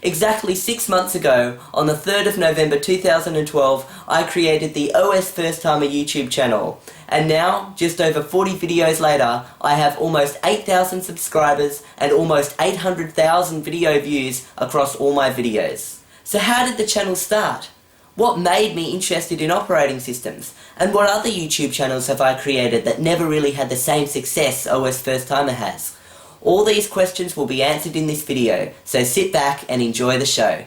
Exactly 6 months ago, on the 3rd of November 2012, I created the OSFirstTimer YouTube channel. And now, just over 40 videos later, I have almost 8,000 subscribers and almost 800,000 video views across all my videos. So how did the channel start? What made me interested in operating systems? And what other YouTube channels have I created that never really had the same success OSFirstTimer has? All these questions will be answered in this video, so sit back and enjoy the show.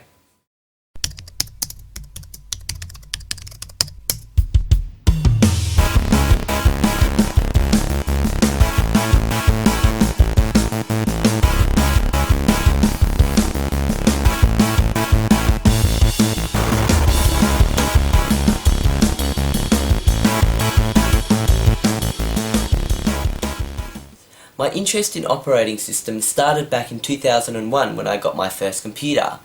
My interest in operating systems started back in 2001 when I got my first computer.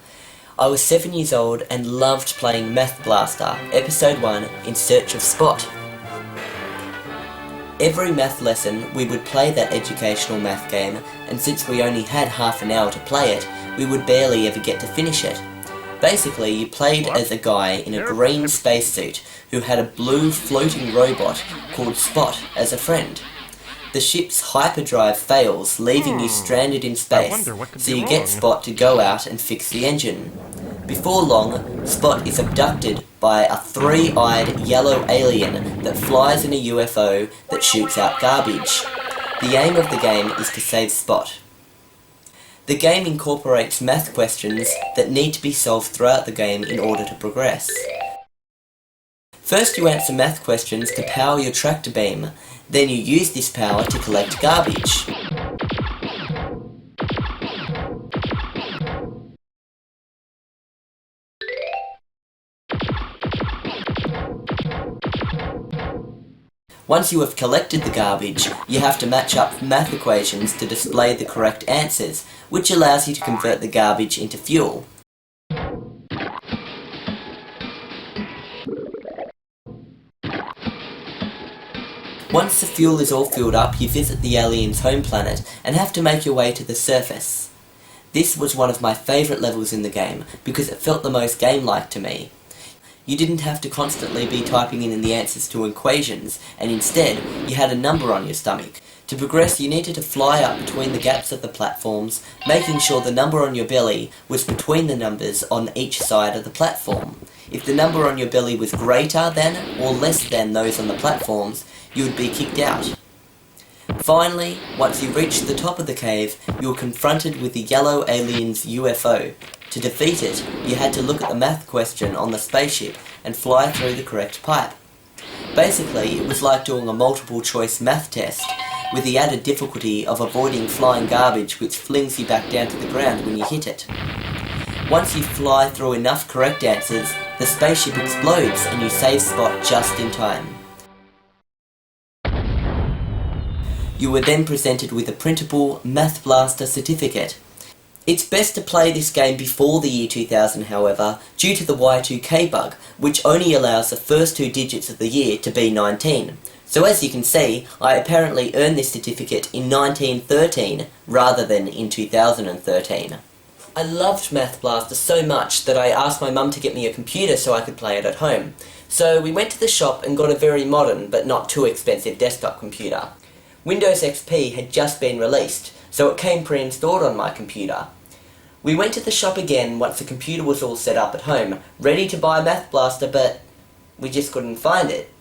I was 7 years old and loved playing Math Blaster, Episode 1, In Search of Spot. Every math lesson we would play that educational math game, and since we only had half an hour to play it, we would barely ever get to finish it. Basically, you played as a guy in a green spacesuit who had a blue floating robot called Spot as a friend. The ship's hyperdrive fails, leaving you stranded in space, so you get Spot to go out and fix the engine. Before long, Spot is abducted by a three-eyed yellow alien that flies in a UFO that shoots out garbage. The aim of the game is to save Spot. The game incorporates math questions that need to be solved throughout the game in order to progress. First you answer math questions to power your tractor beam, then you use this power to collect garbage. Once you have collected the garbage, you have to match up math equations to display the correct answers, which allows you to convert the garbage into fuel. Once the fuel is all filled up, you visit the alien's home planet and have to make your way to the surface. This was one of my favourite levels in the game because it felt the most game-like to me. You didn't have to constantly be typing in the answers to equations, and instead, you had a number on your stomach. To progress, you needed to fly up between the gaps of the platforms, making sure the number on your belly was between the numbers on each side of the platform. If the number on your belly was greater than or less than those on the platforms, you would be kicked out. Finally, once you reached the top of the cave, you were confronted with the yellow alien's UFO. To defeat it, you had to look at the math question on the spaceship and fly through the correct pipe. Basically, it was like doing a multiple choice math test, with the added difficulty of avoiding flying garbage which flings you back down to the ground when you hit it. Once you fly through enough correct answers, the spaceship explodes and you save Spot just in time. You were then presented with a printable Math Blaster certificate. It's best to play this game before the year 2000, however, due to the Y2K bug, which only allows the first two digits of the year to be 19. So as you can see, I apparently earned this certificate in 1913 rather than in 2013. I loved Math Blaster so much that I asked my mum to get me a computer so I could play it at home. So we went to the shop and got a very modern but not too expensive desktop computer. Windows XP had just been released, so it came pre-installed on my computer. We went to the shop again once the computer was all set up at home, ready to buy Math Blaster, but we just couldn't find it.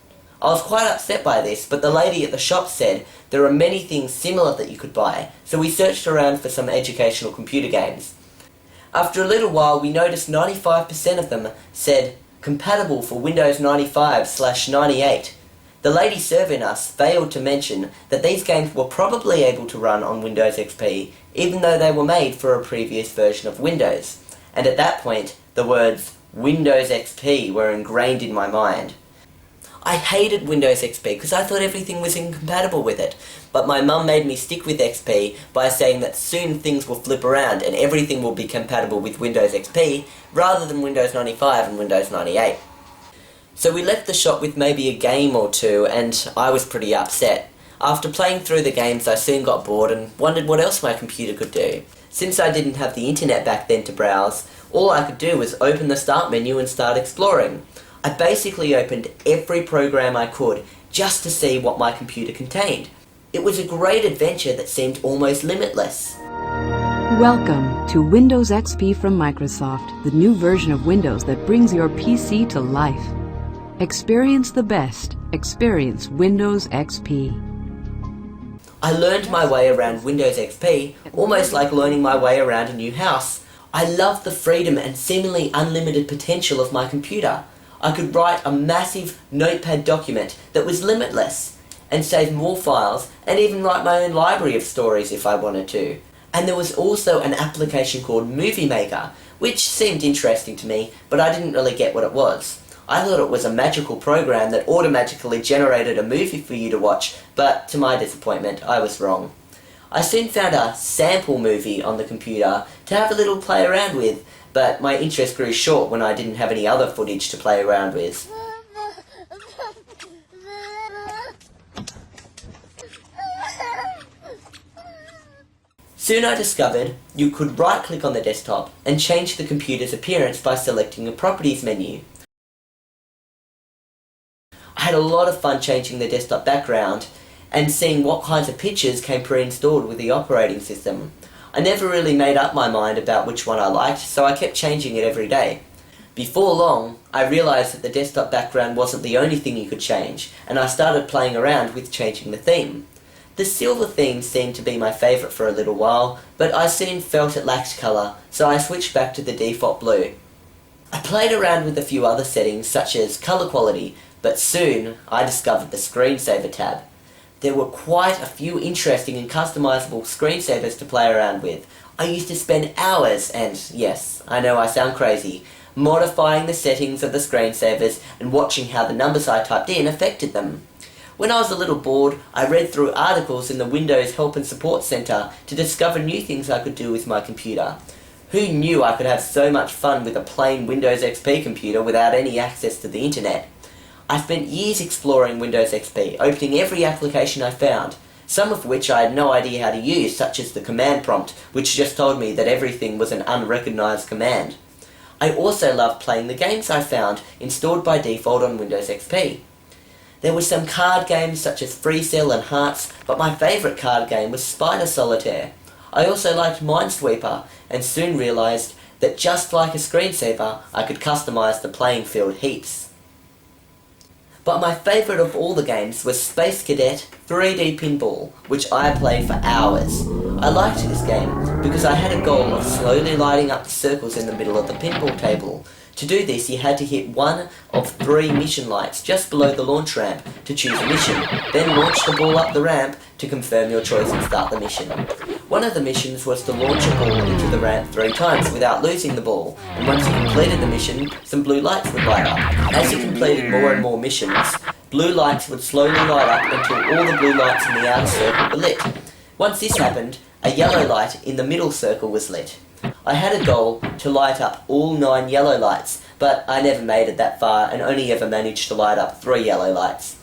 I was quite upset by this, but the lady at the shop said there are many things similar that you could buy, so we searched around for some educational computer games. After a little while, we noticed 95% of them said compatible for Windows 95/98. The lady serving us failed to mention that these games were probably able to run on Windows XP, even though they were made for a previous version of Windows. And at that point, the words Windows XP were ingrained in my mind. I hated Windows XP because I thought everything was incompatible with it, but my mum made me stick with XP by saying that soon things will flip around and everything will be compatible with Windows XP rather than Windows 95 and Windows 98. So we left the shop with maybe a game or two, and I was pretty upset. After playing through the games, I soon got bored and wondered what else my computer could do. Since I didn't have the internet back then to browse, all I could do was open the Start menu and start exploring. I basically opened every program I could just to see what my computer contained. It was a great adventure that seemed almost limitless. Welcome to Windows XP from Microsoft, the new version of Windows that brings your PC to life. Experience the best. Experience Windows XP. I learned my way around Windows XP, almost like learning my way around a new house. I loved the freedom and seemingly unlimited potential of my computer. I could write a massive notepad document that was limitless, and save more files, and even write my own library of stories if I wanted to. And there was also an application called Movie Maker, which seemed interesting to me, but I didn't really get what it was. I thought it was a magical program that automatically generated a movie for you to watch, but to my disappointment, I was wrong. I soon found a sample movie on the computer to have a little play around with, but my interest grew short when I didn't have any other footage to play around with. Soon I discovered you could right-click on the desktop and change the computer's appearance by selecting the Properties menu. I had a lot of fun changing the desktop background and seeing what kinds of pictures came pre-installed with the operating system. I never really made up my mind about which one I liked, so I kept changing it every day. Before long, I realised that the desktop background wasn't the only thing you could change, and I started playing around with changing the theme. The silver theme seemed to be my favourite for a little while, but I soon felt it lacked colour, so I switched back to the default blue. I played around with a few other settings such as colour quality, but soon I discovered the screensaver tab. There were quite a few interesting and customisable screensavers to play around with. I used to spend hours, and yes, I know I sound crazy, modifying the settings of the screensavers and watching how the numbers I typed in affected them. When I was a little bored, I read through articles in the Windows Help and Support Centre to discover new things I could do with my computer. Who knew I could have so much fun with a plain Windows XP computer without any access to the internet? I spent years exploring Windows XP, opening every application I found, some of which I had no idea how to use, such as the command prompt, which just told me that everything was an unrecognised command. I also loved playing the games I found installed by default on Windows XP. There were some card games such as Free Cell and Hearts, but my favourite card game was Spider Solitaire. I also liked Minesweeper, and soon realised that just like a screensaver, I could customise the playing field heaps. But my favourite of all the games was Space Cadet 3D Pinball, which I played for hours. I liked this game because I had a goal of slowly lighting up the circles in the middle of the pinball table. To do this, you had to hit one of 3 mission lights just below the launch ramp to choose a mission, then launch the ball up the ramp to confirm your choice and start the mission. One of the missions was to launch a ball into the ramp 3 times without losing the ball, and once you completed the mission, some blue lights would light up. As you completed more and more missions, blue lights would slowly light up until all the blue lights in the outer circle were lit. Once this happened, a yellow light in the middle circle was lit. I had a goal to light up all 9 yellow lights, but I never made it that far and only ever managed to light up 3 yellow lights.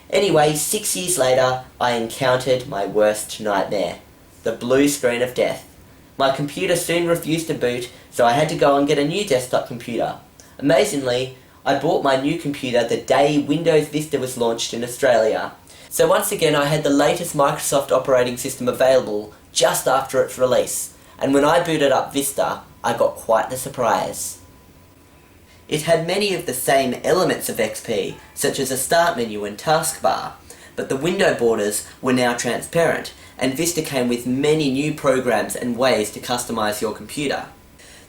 Anyway, 6 years later, I encountered my worst nightmare, the blue screen of death. My computer soon refused to boot, so I had to go and get a new desktop computer. Amazingly, I bought my new computer the day Windows Vista was launched in Australia. So once again, I had the latest Microsoft operating system available just after its release. And when I booted up Vista, I got quite the surprise. It had many of the same elements of XP, such as a start menu and taskbar, but the window borders were now transparent, and Vista came with many new programs and ways to customize your computer.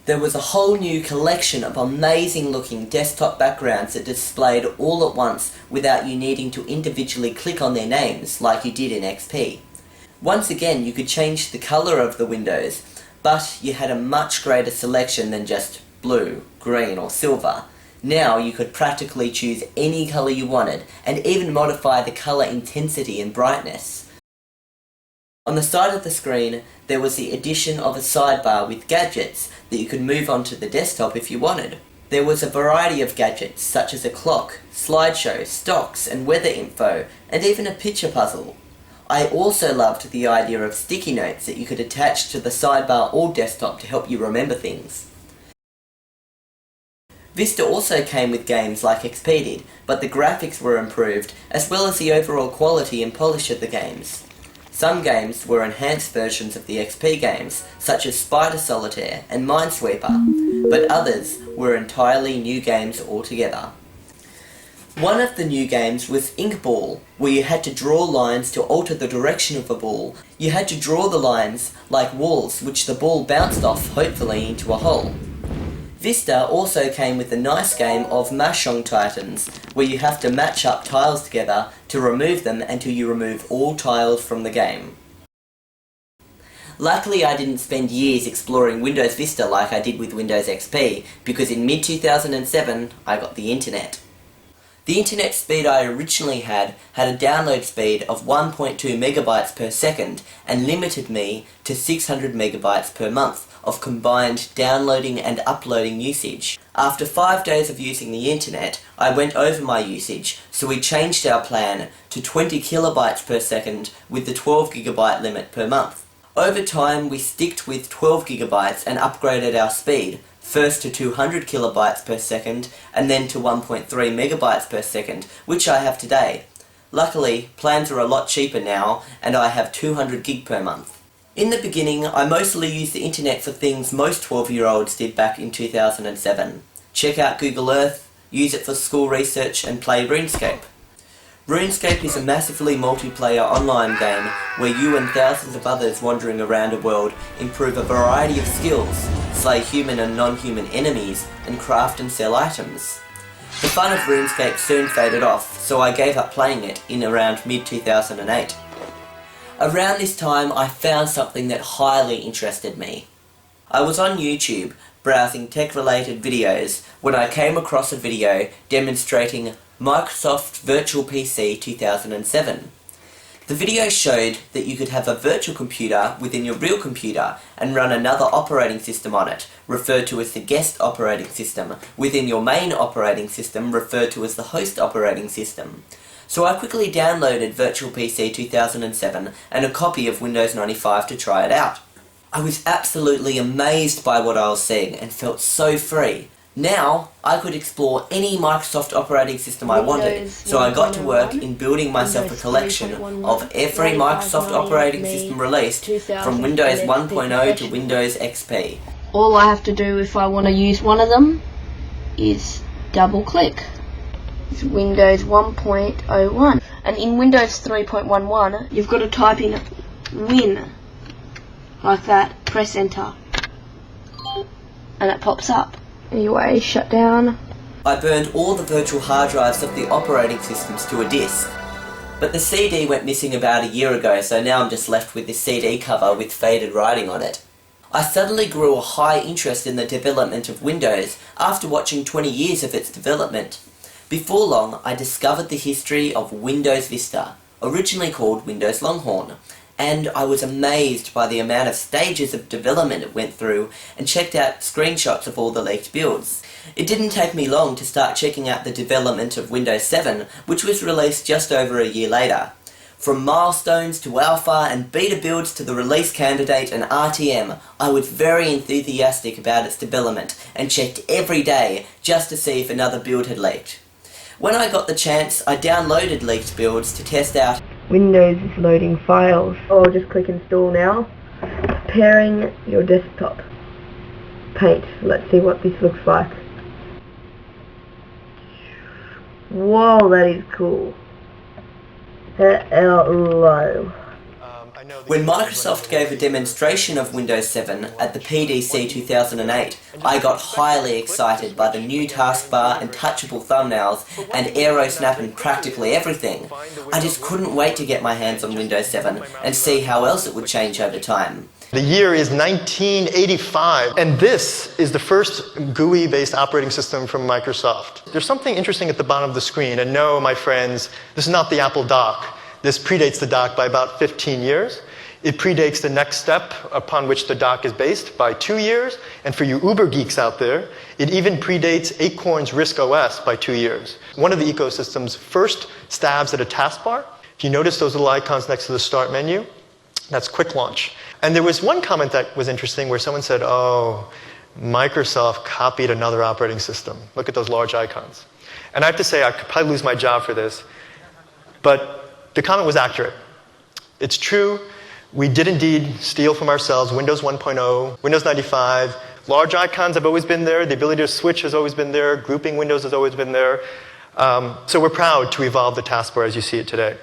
There was a whole new collection of amazing looking desktop backgrounds that displayed all at once without you needing to individually click on their names like you did in XP. Once again, you could change the colour of the windows, but you had a much greater selection than just blue, green or silver. Now you could practically choose any colour you wanted, and even modify the colour intensity and brightness. On the side of the screen, there was the addition of a sidebar with gadgets that you could move onto the desktop if you wanted. There was a variety of gadgets such as a clock, slideshow, stocks and weather info, and even a picture puzzle. I also loved the idea of sticky notes that you could attach to the sidebar or desktop to help you remember things. Vista also came with games like XP did, but the graphics were improved, as well as the overall quality and polish of the games. Some games were enhanced versions of the XP games, such as Spider Solitaire and Minesweeper, but others were entirely new games altogether. One of the new games was Inkball, where you had to draw lines to alter the direction of a ball. You had to draw the lines like walls, which the ball bounced off, hopefully into a hole. Vista also came with the nice game of Mahjong Titans, where you have to match up tiles together to remove them until you remove all tiles from the game. Luckily I didn't spend years exploring Windows Vista like I did with Windows XP, because in mid-2007 I got the internet. The internet speed I originally had a download speed of 1.2 megabytes per second and limited me to 600 megabytes per month of combined downloading and uploading usage. After 5 days of using the internet, I went over my usage, so we changed our plan to 20 kilobytes per second with the 12 gigabyte limit per month. Over time we sticked with 12 gigabytes and upgraded our speed, first to 200 kilobytes per second, and then to 1.3 megabytes per second, which I have today. Luckily, plans are a lot cheaper now, and I have 200 gig per month. In the beginning, I mostly used the internet for things most 12-year-olds did back in 2007. Check out Google Earth, use it for school research, and play RuneScape. RuneScape is a massively multiplayer online game where you and thousands of others wandering around a world improve a variety of skills, slay human and non-human enemies, and craft and sell items. The fun of RuneScape soon faded off, so I gave up playing it in around mid-2008. Around this time I found something that highly interested me. I was on YouTube browsing tech-related videos when I came across a video demonstrating Microsoft Virtual PC 2007. The video showed that you could have a virtual computer within your real computer and run another operating system on it, referred to as the guest operating system, within your main operating system, referred to as the host operating system. So I quickly downloaded Virtual PC 2007 and a copy of Windows 95 to try it out. I was absolutely amazed by what I was seeing and felt so free. Now, I could explore any Microsoft operating system I wanted, so I got to work in building myself a collection of every Microsoft operating system released from Windows 1.0 to Windows XP. All I have to do if I want to use one of them is double click. It's Windows 1.01, and in Windows 3.11 you've got to type in Win like that, press enter, and it pops up. Anyway, shut down. I burned all the virtual hard drives of the operating systems to a disk, but the CD went missing about a year ago, so now I'm just left with this CD cover with faded writing on it. I suddenly grew a high interest in the development of Windows after watching 20 years of its development. Before long, I discovered the history of Windows Vista, originally called Windows Longhorn, and I was amazed by the amount of stages of development it went through and checked out screenshots of all the leaked builds. It didn't take me long to start checking out the development of Windows 7, which was released just over a year later. From milestones to alpha and beta builds to the release candidate and RTM, I was very enthusiastic about its development and checked every day just to see if another build had leaked. When I got the chance, I downloaded leaked builds to test out. Windows is loading files. I'll just click install now. Preparing your desktop. Paint. Let's see what this looks like. Whoa, that is cool. Hello. When Microsoft gave a demonstration of Windows 7 at the PDC 2008, I got highly excited by the new taskbar and touchable thumbnails and Aero Snap and practically everything. I just couldn't wait to get my hands on Windows 7 and see how else it would change over time. The year is 1985, and this is the first GUI-based operating system from Microsoft. There's something interesting at the bottom of the screen, and no, my friends, this is not the Apple dock. This predates the dock by about 15 years. It predates the next step upon which the dock is based by 2 years. And for you Uber geeks out there, it even predates Acorn's RISC OS by 2 years. One of the ecosystem's first stabs at a taskbar. If you notice those little icons next to the Start menu, that's Quick Launch. And there was one comment that was interesting where someone said, oh, Microsoft copied another operating system. Look at those large icons. And I have to say, I could probably lose my job for this, but the comment was accurate. It's true, we did indeed steal from ourselves Windows 1.0, Windows 95. Large icons have always been there. The ability to switch has always been there. Grouping windows has always been there. So we're proud to evolve the taskbar as you see it today.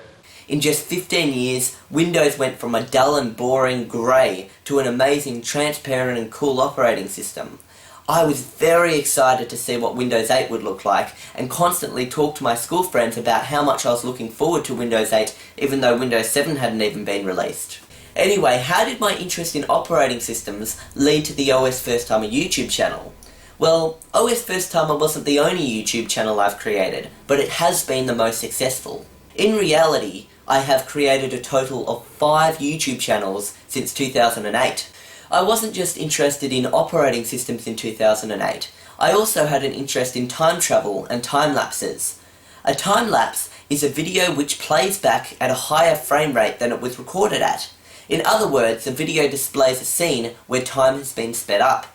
In just 15 years, Windows went from a dull and boring grey to an amazing, transparent and cool operating system. I was very excited to see what Windows 8 would look like, and constantly talked to my school friends about how much I was looking forward to Windows 8, even though Windows 7 hadn't even been released. Anyway, how did my interest in operating systems lead to the OSFirstTimer YouTube channel? Well, OSFirstTimer wasn't the only YouTube channel I've created, but it has been the most successful. In reality, I have created a total of 5 YouTube channels since 2008. I wasn't just interested in operating systems in 2008, I also had an interest in time travel and time lapses. A time lapse is a video which plays back at a higher frame rate than it was recorded at. In other words, the video displays a scene where time has been sped up.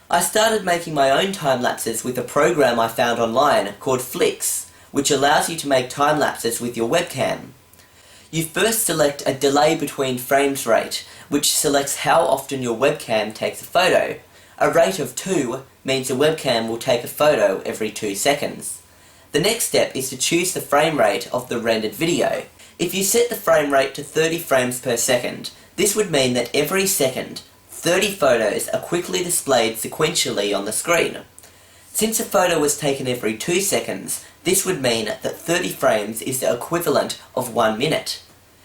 I started making my own time lapses with a program I found online called Flix, which allows you to make time lapses with your webcam. You first select a delay between frames rate, which selects how often your webcam takes a photo. A rate of 2 means the webcam will take a photo every 2 seconds. The next step is to choose the frame rate of the rendered video. If you set the frame rate to 30 frames per second, this would mean that every second, 30 photos are quickly displayed sequentially on the screen. Since a photo was taken every 2 seconds, this would mean that 30 frames is the equivalent of 1 minute.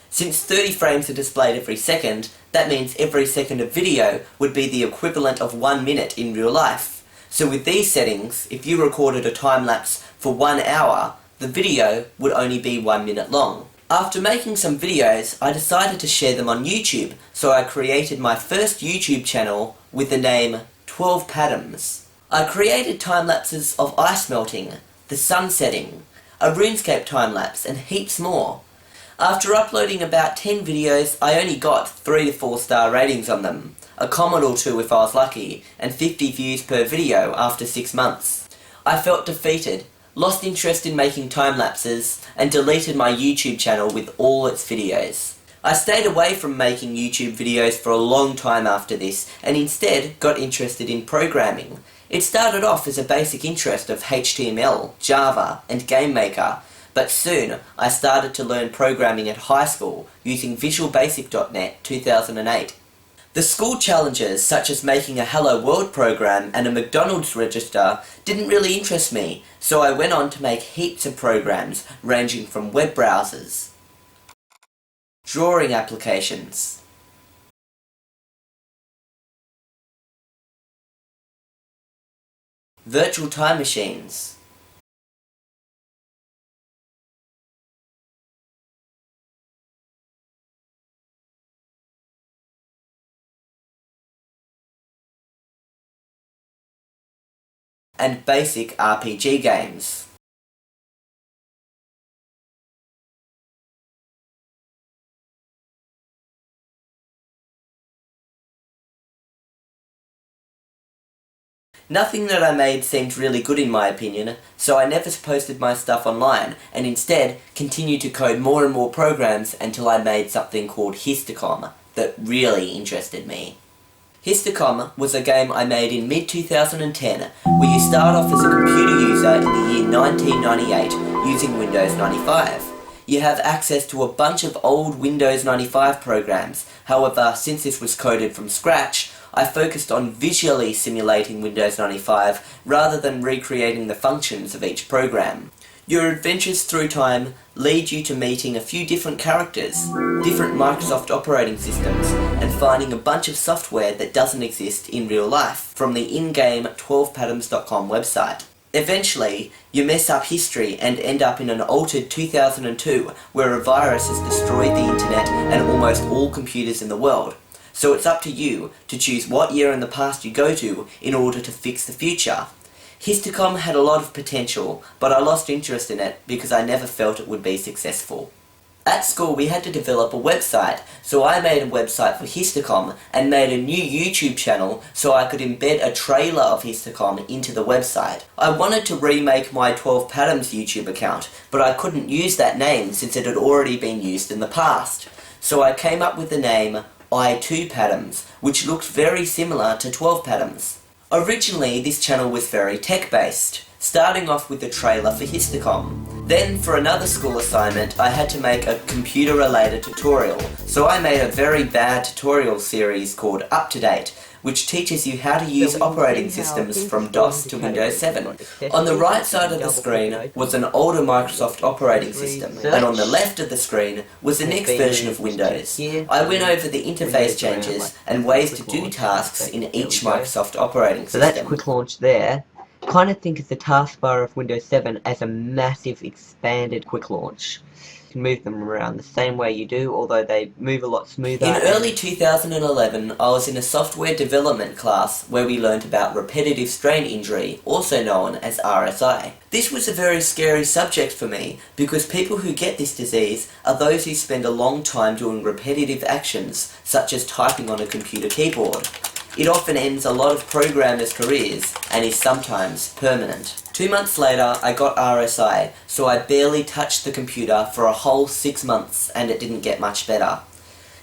Since 30 frames are displayed every second, that means every second of video would be the equivalent of 1 minute in real life. So with these settings, if you recorded a time lapse for 1 hour, the video would only be 1 minute long. After making some videos, I decided to share them on YouTube, so I created my first YouTube channel with the name 12 Padams. I created time lapses of ice melting, the sun setting, a RuneScape time-lapse, and heaps more. After uploading about 10 videos, I only got 3 to 4 star ratings on them, a comment or 2 if I was lucky, and 50 views per video after 6 months. I felt defeated, lost interest in making time-lapses, and deleted my YouTube channel with all its videos. I stayed away from making YouTube videos for a long time after this, and instead got interested in programming. It started off as a basic interest of HTML, Java, and GameMaker, but soon I started to learn programming at high school using VisualBasic.net 2008. The school challenges, such as making a Hello World program and a McDonald's register, didn't really interest me, so I went on to make heaps of programs ranging from web browsers, drawing applications, virtual time machines, and basic RPG games. Nothing that I made seemed really good in my opinion, so I never posted my stuff online, and instead continued to code more and more programs until I made something called Histacom that really interested me. Histacom was a game I made in mid-2010, where you start off as a computer user in the year 1998 using Windows 95. You have access to a bunch of old Windows 95 programs. However, since this was coded from scratch, I focused on visually simulating Windows 95 rather than recreating the functions of each program. Your adventures through time lead you to meeting a few different characters, different Microsoft operating systems, and finding a bunch of software that doesn't exist in real life from the in-game 12padams.com website. Eventually, you mess up history and end up in an altered 2002 where a virus has destroyed the internet and almost all computers in the world. So it's up to you to choose what year in the past you go to in order to fix the future. Histacom had a lot of potential, but I lost interest in it because I never felt it would be successful. At school we had to develop a website, so I made a website for Histacom and made a new YouTube channel so I could embed a trailer of Histacom into the website. I wanted to remake my 12 Patterns YouTube account, but I couldn't use that name since it had already been used in the past. So I came up with the name I2 Patterns, which looked very similar to 12 Patterns. Originally this channel was very tech-based, starting off with the trailer for Histacom. Then, for another school assignment, I had to make a computer-related tutorial, so I made a very bad tutorial series called Up to Date, which teaches you how to use operating systems from DOS to Windows 7. On the right side of the screen was an older Microsoft operating system, and on the left of the screen was the next version of Windows. I went over the interface changes and ways to do tasks in each Microsoft operating system. So that's quick launch there. Kind of think of the taskbar of Windows 7 as a massive expanded quick launch. You can move them around the same way you do, although they move a lot smoother. In early 2011, I was in a software development class where we learnt about repetitive strain injury, also known as RSI. This was a very scary subject for me because people who get this disease are those who spend a long time doing repetitive actions, such as typing on a computer keyboard. It often ends a lot of programmers' careers and is sometimes permanent. 2 months later, I got RSI, so I barely touched the computer for a whole 6 months and it didn't get much better.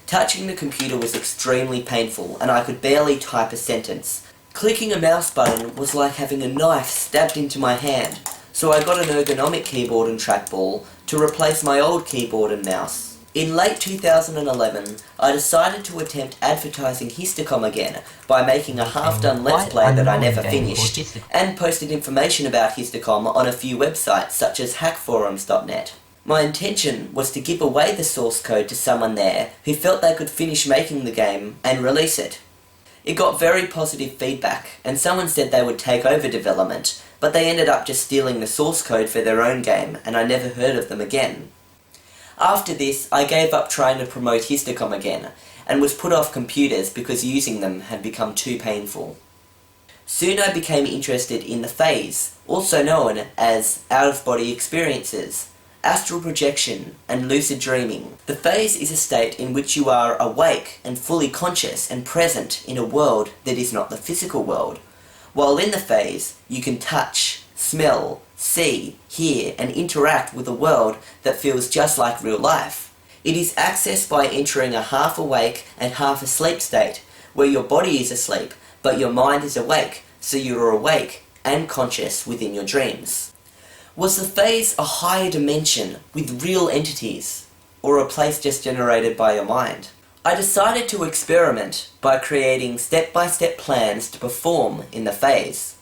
Touching the computer was extremely painful and I could barely type a sentence. Clicking a mouse button was like having a knife stabbed into my hand, so I got an ergonomic keyboard and trackball to replace my old keyboard and mouse. In late 2011, I decided to attempt advertising Histacom again by making a half-done Let's Play that I never finished, and posted information about Histacom on a few websites such as hackforums.net. My intention was to give away the source code to someone there who felt they could finish making the game and release it. It got very positive feedback, and someone said they would take over development, but they ended up just stealing the source code for their own game, and I never heard of them again. After this, I gave up trying to promote Histacom again, and was put off computers because using them had become too painful. Soon I became interested in the phase, also known as out-of-body experiences, astral projection, and lucid dreaming. The phase is a state in which you are awake and fully conscious and present in a world that is not the physical world. While in the phase, you can touch, smell, see, hear, and interact with a world that feels just like real life. It is accessed by entering a half-awake and half-asleep state, where your body is asleep, but your mind is awake, so you are awake and conscious within your dreams. Was the phase a higher dimension with real entities, or a place just generated by your mind? I decided to experiment by creating step-by-step plans to perform in the phase.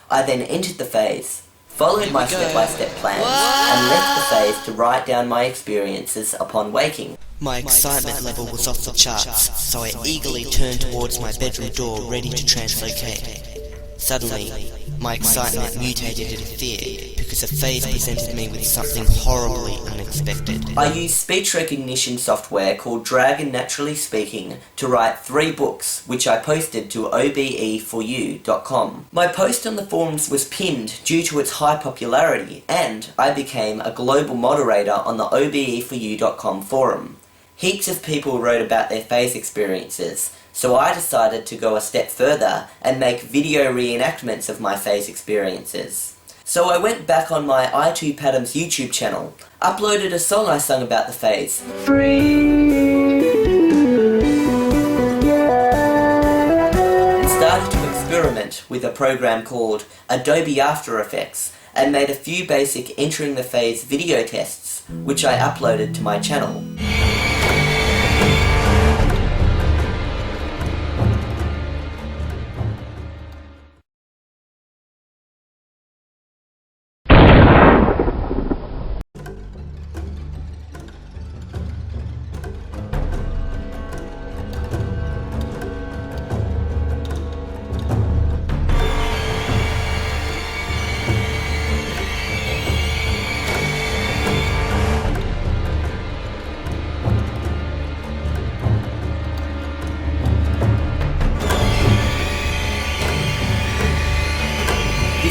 I then entered the phase, followed my step-by-step plans, and left the phase to write down my experiences upon waking. My excitement level was off the charts, so I eagerly turned towards my bedroom door ready to translocate. Suddenly, my excitement mutated into fear, because a phase presented me with something horribly unexpected. I used speech recognition software called Dragon Naturally Speaking to write 3 books, which I posted to OBEforyou.com. My post on the forums was pinned due to its high popularity, and I became a global moderator on the OBEforyou.com forum. Heaps of people wrote about their phase experiences, so I decided to go a step further and make video reenactments of my phase experiences. So I went back on my I2 Patterns YouTube channel, uploaded a song I sung about the phase, and started to experiment with a program called Adobe After Effects, and made a few basic entering the phase video tests, which I uploaded to my channel.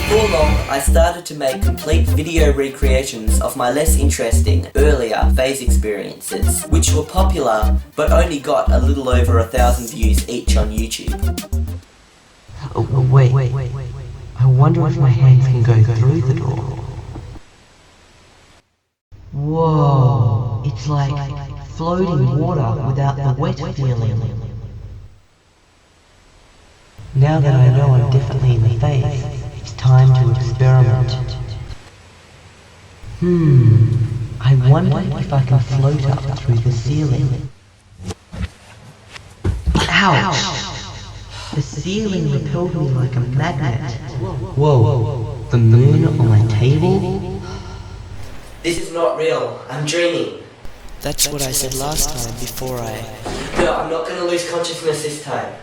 Before long, I started to make complete video recreations of my less interesting, earlier phase experiences, which were popular, but only got a little over 1,000 views each on YouTube. Oh, wait. I wonder if my hands can go through the door. Whoa, it's like floating water without the wet feeling. Now that I know I'm definitely in the phase, it's time to experiment. I wonder if I can float up through the ceiling. Ouch! The ceiling repelled me like a magnet. Whoa, the moon on my table? This is not real. I'm dreaming. That's what I said last time before No, I'm not going to lose consciousness this time.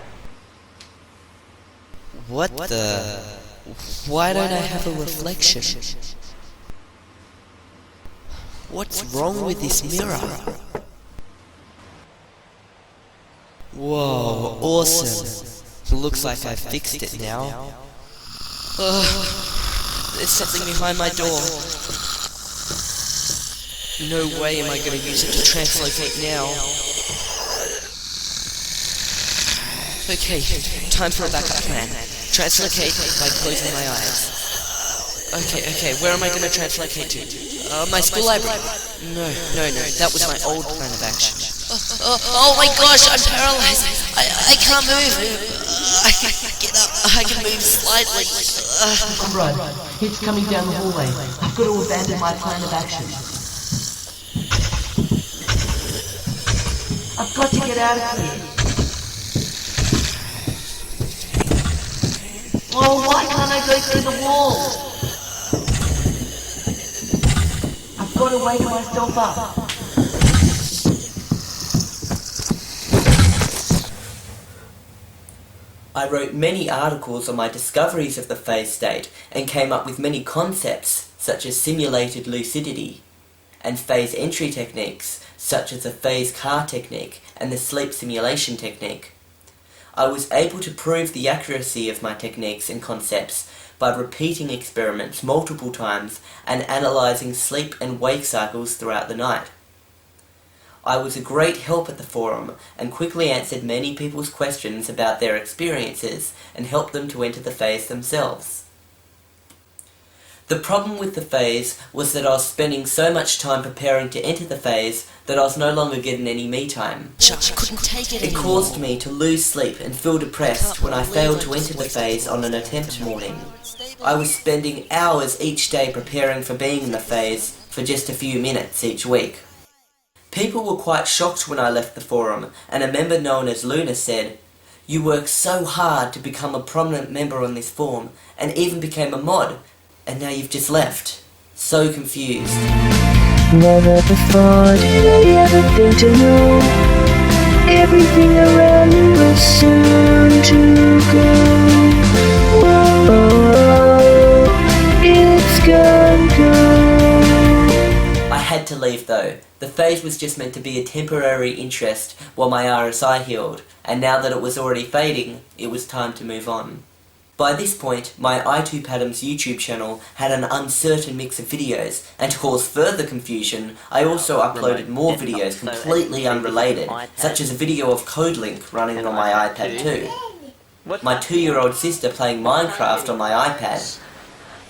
What the... Why don't I have a reflection? What's wrong with this mirror? Whoa, awesome. Looks like I fixed it now. There's something behind my door. No way am I going to use it to translocate now. Okay, time for a backup plan. Translocate by closing my eyes. Okay, where am I going to translocate to? My school library. No, that was my old plan of action. Oh my gosh, I'm paralyzed. I can't move. I can't get up. I can move slightly. Right, it's coming down the hallway. I've got to abandon my plan of action. I've got to get out of here. Oh, why can't I go through the wall? I've got to wake myself up. I wrote many articles on my discoveries of the phase state and came up with many concepts such as simulated lucidity and phase entry techniques such as the phase car technique and the sleep simulation technique. I was able to prove the accuracy of my techniques and concepts by repeating experiments multiple times and analysing sleep and wake cycles throughout the night. I was a great help at the forum and quickly answered many people's questions about their experiences and helped them to enter the phase themselves. The problem with the phase was that I was spending so much time preparing to enter the phase that I was no longer getting any me time. I couldn't take it anymore. It caused me to lose sleep and feel depressed when I failed to enter the phase on an attempt morning. I was spending hours each day preparing for being in the phase for just a few minutes each week. People were quite shocked when I left the forum, and a member known as Luna said, "You worked so hard to become a prominent member on this forum, and even became a mod, and now you've just left." So confused. Never thought I'd ever think to know everything around me was soon to go. Whoa, it's gone go. I had to leave though. The phase was just meant to be a temporary interest while my RSI healed, and now that it was already fading, it was time to move on. By this point, my I2Padam's YouTube channel had an uncertain mix of videos, and to cause further confusion, I also uploaded more videos completely unrelated, such as a video of CodeLink running on my iPad too. My 2-year-old sister playing Minecraft on my iPad.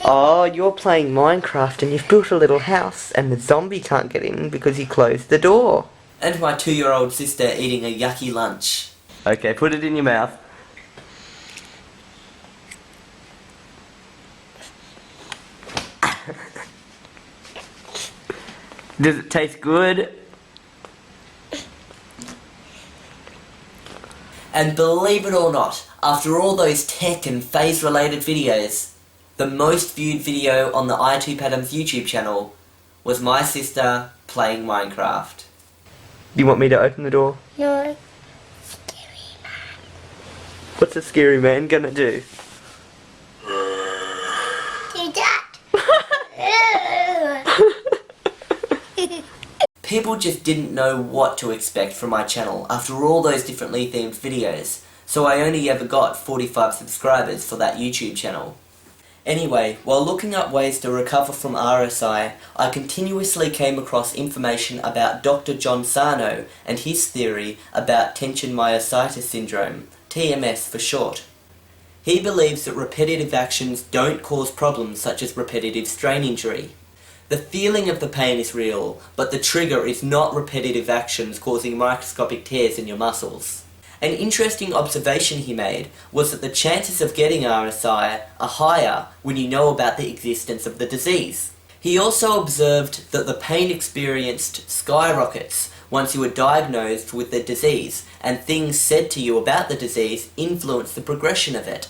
Oh, you're playing Minecraft and you've built a little house and the zombie can't get in because you closed the door. And my 2-year-old sister eating a yucky lunch. Okay, put it in your mouth. Does it taste good? And believe it or not, after all those tech and phase related videos, the most viewed video on the I2Padam's YouTube channel was my sister playing Minecraft. Do you want me to open the door? No. What's a scary man gonna do? Do that. People just didn't know what to expect from my channel after all those differently themed videos, so I only ever got 45 subscribers for that YouTube channel. Anyway, while looking up ways to recover from RSI, I continuously came across information about Dr. John Sarno and his theory about tension myositis syndrome, TMS for short. He believes that repetitive actions don't cause problems such as repetitive strain injury. The feeling of the pain is real, but the trigger is not repetitive actions causing microscopic tears in your muscles. An interesting observation he made was that the chances of getting RSI are higher when you know about the existence of the disease. He also observed that the pain experienced skyrockets once you were diagnosed with the disease, and things said to you about the disease influence the progression of it.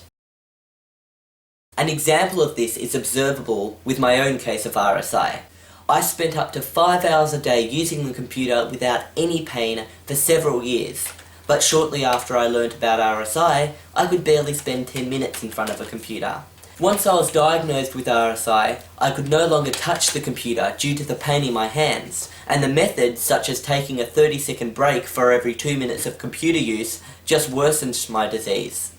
An example of this is observable with my own case of RSI. I spent up to 5 hours a day using the computer without any pain for several years, but shortly after I learnt about RSI, I could barely spend 10 minutes in front of a computer. Once I was diagnosed with RSI, I could no longer touch the computer due to the pain in my hands, and the methods such as taking a 30-second break for every 2 minutes of computer use just worsened my disease.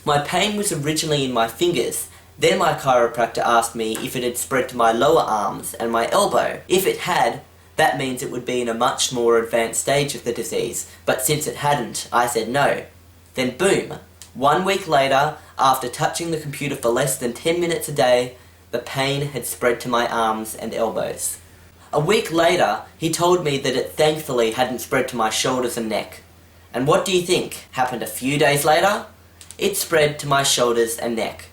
My pain was originally in my fingers. Then my chiropractor asked me if it had spread to my lower arms and my elbow. If it had, that means it would be in a much more advanced stage of the disease, but since it hadn't, I said no. Then boom! 1 week later, after touching the computer for less than 10 minutes a day, the pain had spread to my arms and elbows. A week later, he told me that it thankfully hadn't spread to my shoulders and neck. And what do you think happened a few days later? It spread to my shoulders and neck.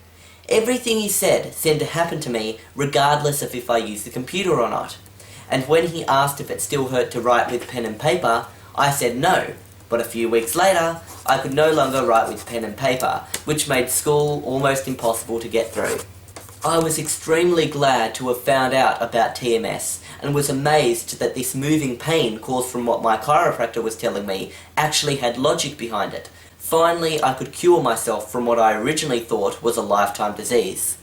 Everything he said seemed to happen to me regardless of if I used the computer or not. And when he asked if it still hurt to write with pen and paper, I said no. But a few weeks later, I could no longer write with pen and paper, which made school almost impossible to get through. I was extremely glad to have found out about TMS, and was amazed that this moving pain caused from what my chiropractor was telling me actually had logic behind it. Finally, I could cure myself from what I originally thought was a lifetime disease.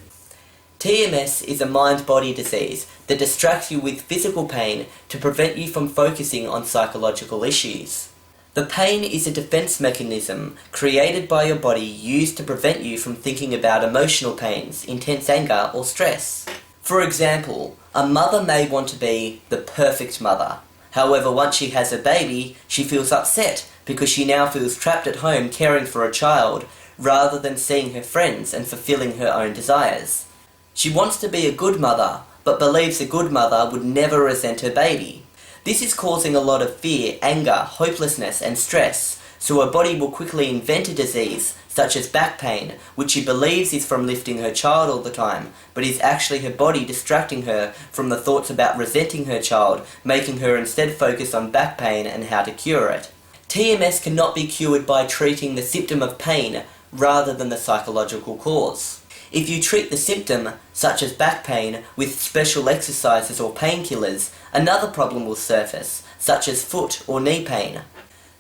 TMS is a mind-body disease that distracts you with physical pain to prevent you from focusing on psychological issues. The pain is a defense mechanism created by your body used to prevent you from thinking about emotional pains, intense anger, or stress. For example, a mother may want to be the perfect mother. However, once she has a baby, she feels upset because she now feels trapped at home caring for a child, rather than seeing her friends and fulfilling her own desires. She wants to be a good mother, but believes a good mother would never resent her baby. This is causing a lot of fear, anger, hopelessness, and stress, so her body will quickly invent a disease, such as back pain, which she believes is from lifting her child all the time, but is actually her body distracting her from the thoughts about resenting her child, making her instead focus on back pain and how to cure it. TMS cannot be cured by treating the symptom of pain rather than the psychological cause. If you treat the symptom, such as back pain, with special exercises or painkillers, another problem will surface, such as foot or knee pain.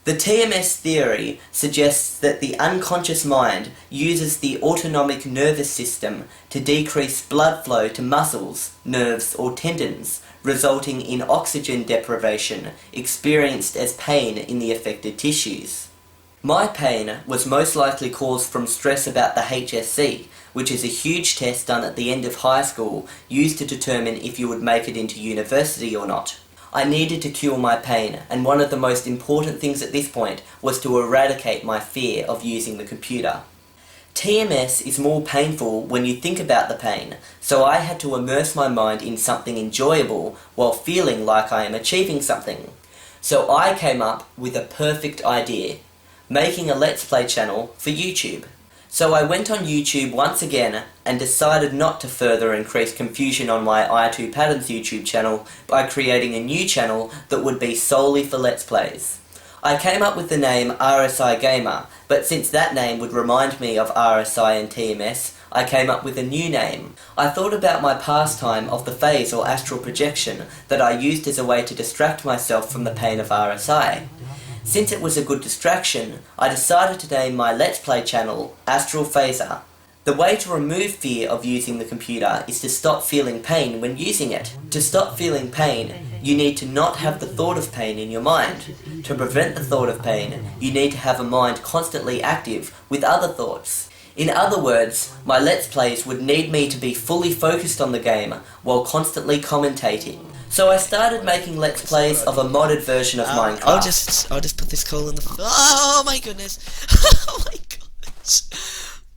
The TMS theory suggests that the unconscious mind uses the autonomic nervous system to decrease blood flow to muscles, nerves, or tendons, resulting in oxygen deprivation experienced as pain in the affected tissues. My pain was most likely caused from stress about the HSC, which is a huge test done at the end of high school used to determine if you would make it into university or not. I needed to cure my pain, and one of the most important things at this point was to eradicate my fear of using the computer. TMS is more painful when you think about the pain, so I had to immerse my mind in something enjoyable while feeling like I am achieving something. So I came up with a perfect idea, making a Let's Play channel for YouTube. So I went on YouTube once again and decided not to further increase confusion on my I2 Patterns YouTube channel by creating a new channel that would be solely for Let's Plays. I came up with the name RSI Gamer, but since that name would remind me of RSI and TMS, I came up with a new name. I thought about my pastime of the phase or astral projection that I used as a way to distract myself from the pain of RSI. Since it was a good distraction, I decided to name my Let's Play channel Astral Phaser. The way to remove fear of using the computer is to stop feeling pain when using it. To stop feeling pain, you need to not have the thought of pain in your mind. To prevent the thought of pain, you need to have a mind constantly active with other thoughts. In other words, my Let's Plays would need me to be fully focused on the game while constantly commentating. So I started making Let's Plays of a modded version of Minecraft. I'll just put this coal in the... Oh my goodness! Oh my gosh!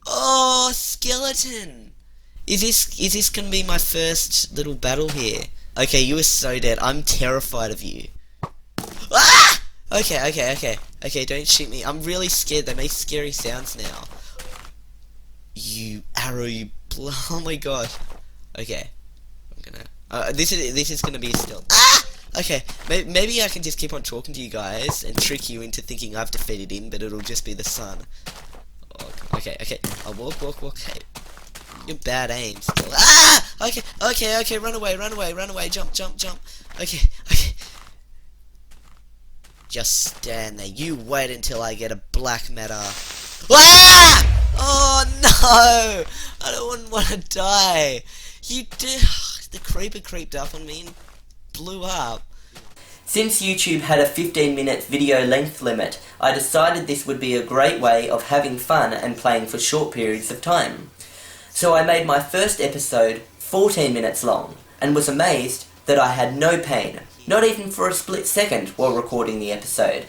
Oh, skeleton! Is this gonna be my first little battle here? Okay, you are so dead. I'm terrified of you. Ah! Okay, don't shoot me. I'm really scared. They make scary sounds now. You arrow, you oh my god. Okay. I'm gonna... this is gonna be still... Ah! Okay, maybe I can just keep on talking to you guys and trick you into thinking I've defeated him, but it'll just be the sun. Oh, okay. I'll walk. Hey. You're bad aim still. Ah! Okay, run away, jump. Okay. Just stand there. You wait until I get a black matter. Ah! Oh no! I don't want to die. You did. The creeper creeped up on me and blew up. Since YouTube had a 15-minute video length limit, I decided this would be a great way of having fun and playing for short periods of time. So I made my first episode 14 minutes long, and was amazed that I had no pain, not even for a split second while recording the episode.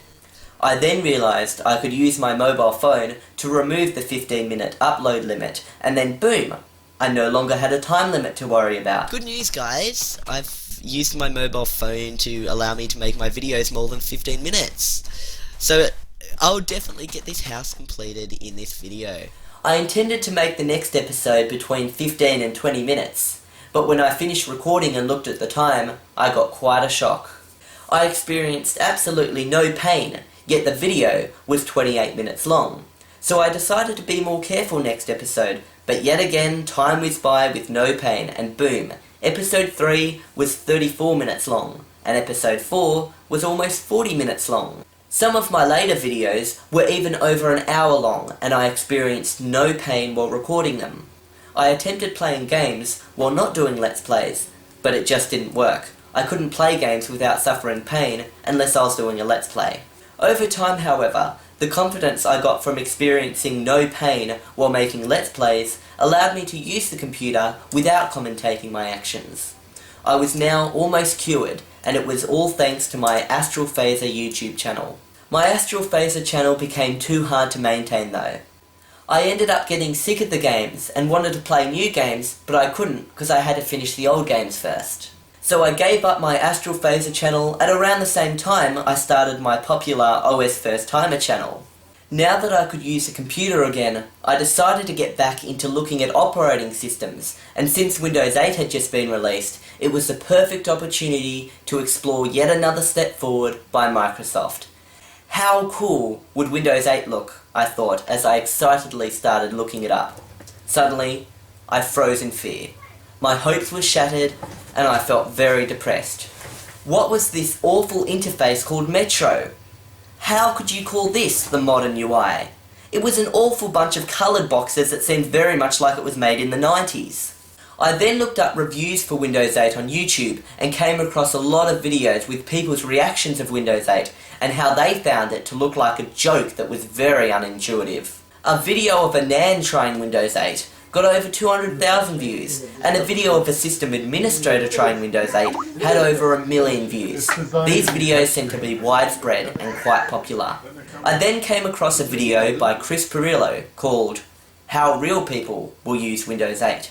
I then realised I could use my mobile phone to remove the 15-minute upload limit, and then boom, I no longer had a time limit to worry about. Good news, guys. I've used my mobile phone to allow me to make my videos more than 15 minutes. So I'll definitely get this house completed in this video. I intended to make the next episode between 15 and 20 minutes, but when I finished recording and looked at the time, I got quite a shock. I experienced absolutely no pain, yet the video was 28 minutes long. So I decided to be more careful next episode, but yet again time whizzed by with no pain, and boom, episode 3 was 34 minutes long, and episode 4 was almost 40 minutes long. Some of my later videos were even over an hour long, and I experienced no pain while recording them. I attempted playing games while not doing Let's Plays, but it just didn't work. I couldn't play games without suffering pain unless I was doing a Let's Play. Over time, however, the confidence I got from experiencing no pain while making Let's Plays allowed me to use the computer without commentating my actions. I was now almost cured, and it was all thanks to my Astral Phaser YouTube channel. My Astral Phaser channel became too hard to maintain though. I ended up getting sick of the games and wanted to play new games, but I couldn't because I had to finish the old games first. So I gave up my Astral Phaser channel at around the same time I started my popular OSFirstTimer channel. Now that I could use a computer again, I decided to get back into looking at operating systems, and since Windows 8 had just been released, it was the perfect opportunity to explore yet another step forward by Microsoft. How cool would Windows 8 look, I thought, as I excitedly started looking it up. Suddenly, I froze in fear. My hopes were shattered, and I felt very depressed. What was this awful interface called Metro? How could you call this the modern UI? It was an awful bunch of coloured boxes that seemed very much like it was made in the 90s. I then looked up reviews for Windows 8 on YouTube and came across a lot of videos with people's reactions of Windows 8 and how they found it to look like a joke that was very unintuitive. A video of a Nan trying Windows 8 got over 200,000 views, and a video of a system administrator trying Windows 8 had over 1 million views. These videos seem to be widespread and quite popular. I then came across a video by Chris Perillo called How Real People Will Use Windows 8.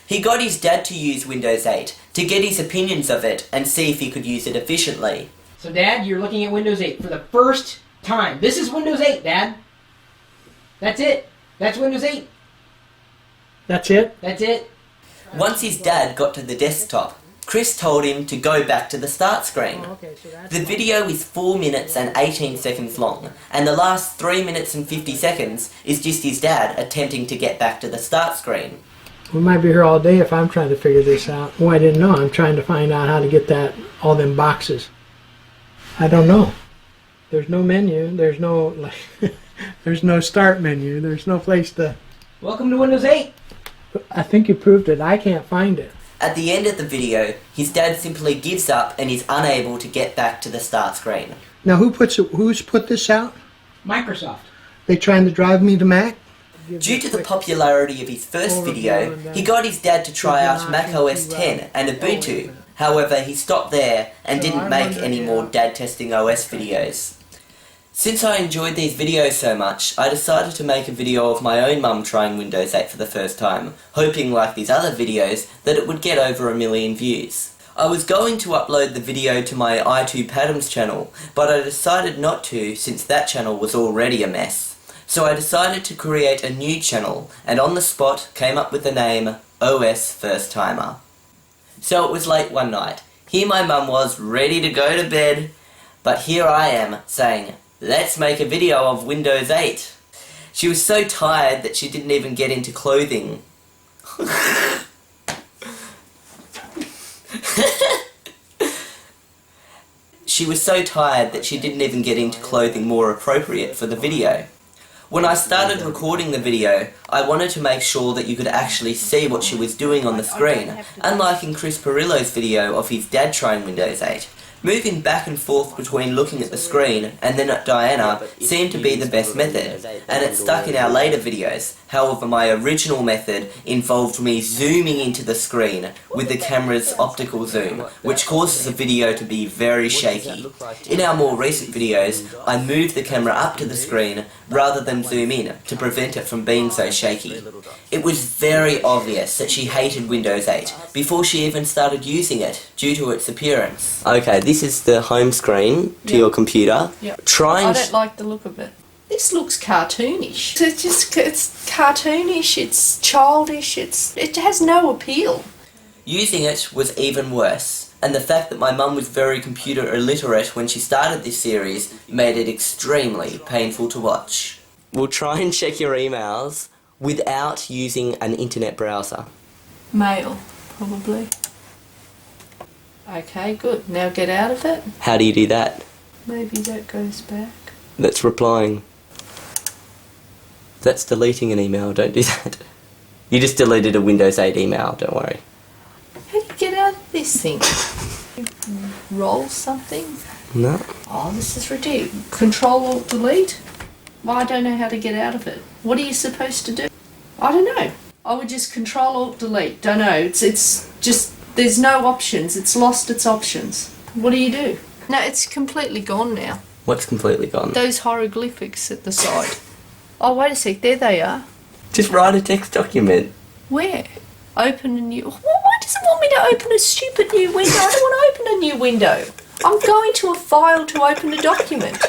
He got his dad to use Windows 8 to get his opinions of it and see if he could use it efficiently. So Dad, you're looking at Windows 8 for the first time. This is Windows 8, Dad. That's it. That's Windows 8. That's it? That's it. Once his dad got to the desktop, Chris told him to go back to the start screen. The video is 4 minutes and 18 seconds long, and the last 3 minutes and 50 seconds is just his dad attempting to get back to the start screen. We might be here all day if I'm trying to figure this out. Oh, I didn't know. I'm trying to find out how to get all them boxes. I don't know. There's no menu. There's no there's no start menu. There's no place to... Welcome to Windows 8. I think you proved it. I can't find it. At the end of the video, his dad simply gives up and is unable to get back to the start screen. Now who's put this out? Microsoft. They trying to drive me to Mac? Due to the popularity of his first video, he got his dad to try out Mac OS X and Ubuntu. However, he stopped there and didn't make any more dad testing OS videos. Since I enjoyed these videos so much, I decided to make a video of my own mum trying Windows 8 for the first time, hoping, like these other videos, that it would get over 1 million views. I was going to upload the video to my i2Padams channel, but I decided not to since that channel was already a mess. So I decided to create a new channel, and on the spot came up with the name OSFirstTimer. So it was late one night. Here my mum was, ready to go to bed, but here I am, saying, "Let's make a video of Windows 8. She was so tired that she didn't even get into clothing. She was so tired that she didn't even get into clothing more appropriate for the video. When I started recording the video, I wanted to make sure that you could actually see what she was doing on the screen, unlike in Chris Perillo's video of his dad trying Windows 8. Moving back and forth between looking at the screen and then at Diana seemed to be the best method, and it stuck in our later videos. However, my original method involved me zooming into the screen with the camera's optical zoom, which causes the video to be very shaky. In our more recent videos, I moved the camera up to the screen rather than zoom in to prevent it from being so shaky. It was very obvious that she hated Windows 8 before she even started using it due to its appearance. Okay, this is the home screen to your computer. Try and I don't like the look of it. This looks cartoonish. It's cartoonish, it's childish, it has no appeal. Using it was even worse, and the fact that my mum was very computer illiterate when she started this series made it extremely painful to watch. We'll try and check your emails without using an internet browser. Mail, probably. Okay, good. Now get out of it. How do you do that? Maybe that goes back. That's replying. That's deleting an email, don't do that. You just deleted a Windows 8 email, don't worry. How do you get out of this thing? Roll something? No. Oh, this is ridiculous. Control-Alt-Delete? Well, I don't know how to get out of it. What are you supposed to do? I don't know. I would just Control-Alt-Delete. Don't know. It's just, there's no options. It's lost its options. What do you do? No, it's completely gone now. What's completely gone? Those hieroglyphics at the side. Oh, wait a sec. There they are. Just write a text document. Where? Open a new... Why does it want me to open a stupid new window? I don't want to open a new window. I'm going to a file to open a document.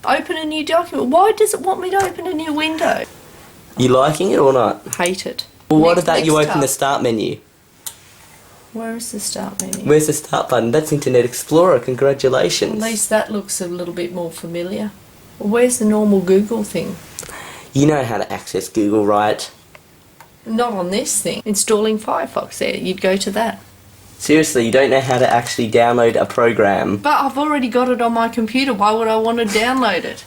Open a new document. Why does it want me to open a new window? You liking it or not? Hate it. Well, what about you open the start menu? Where is the start menu? Where's the start button? That's Internet Explorer. Congratulations. At least that looks a little bit more familiar. Well, where's the normal Google thing? You know how to access Google, right? Not on this thing. Installing Firefox there. You'd go to that. Seriously, you don't know how to actually download a program. But I've already got it on my computer. Why would I want to download it?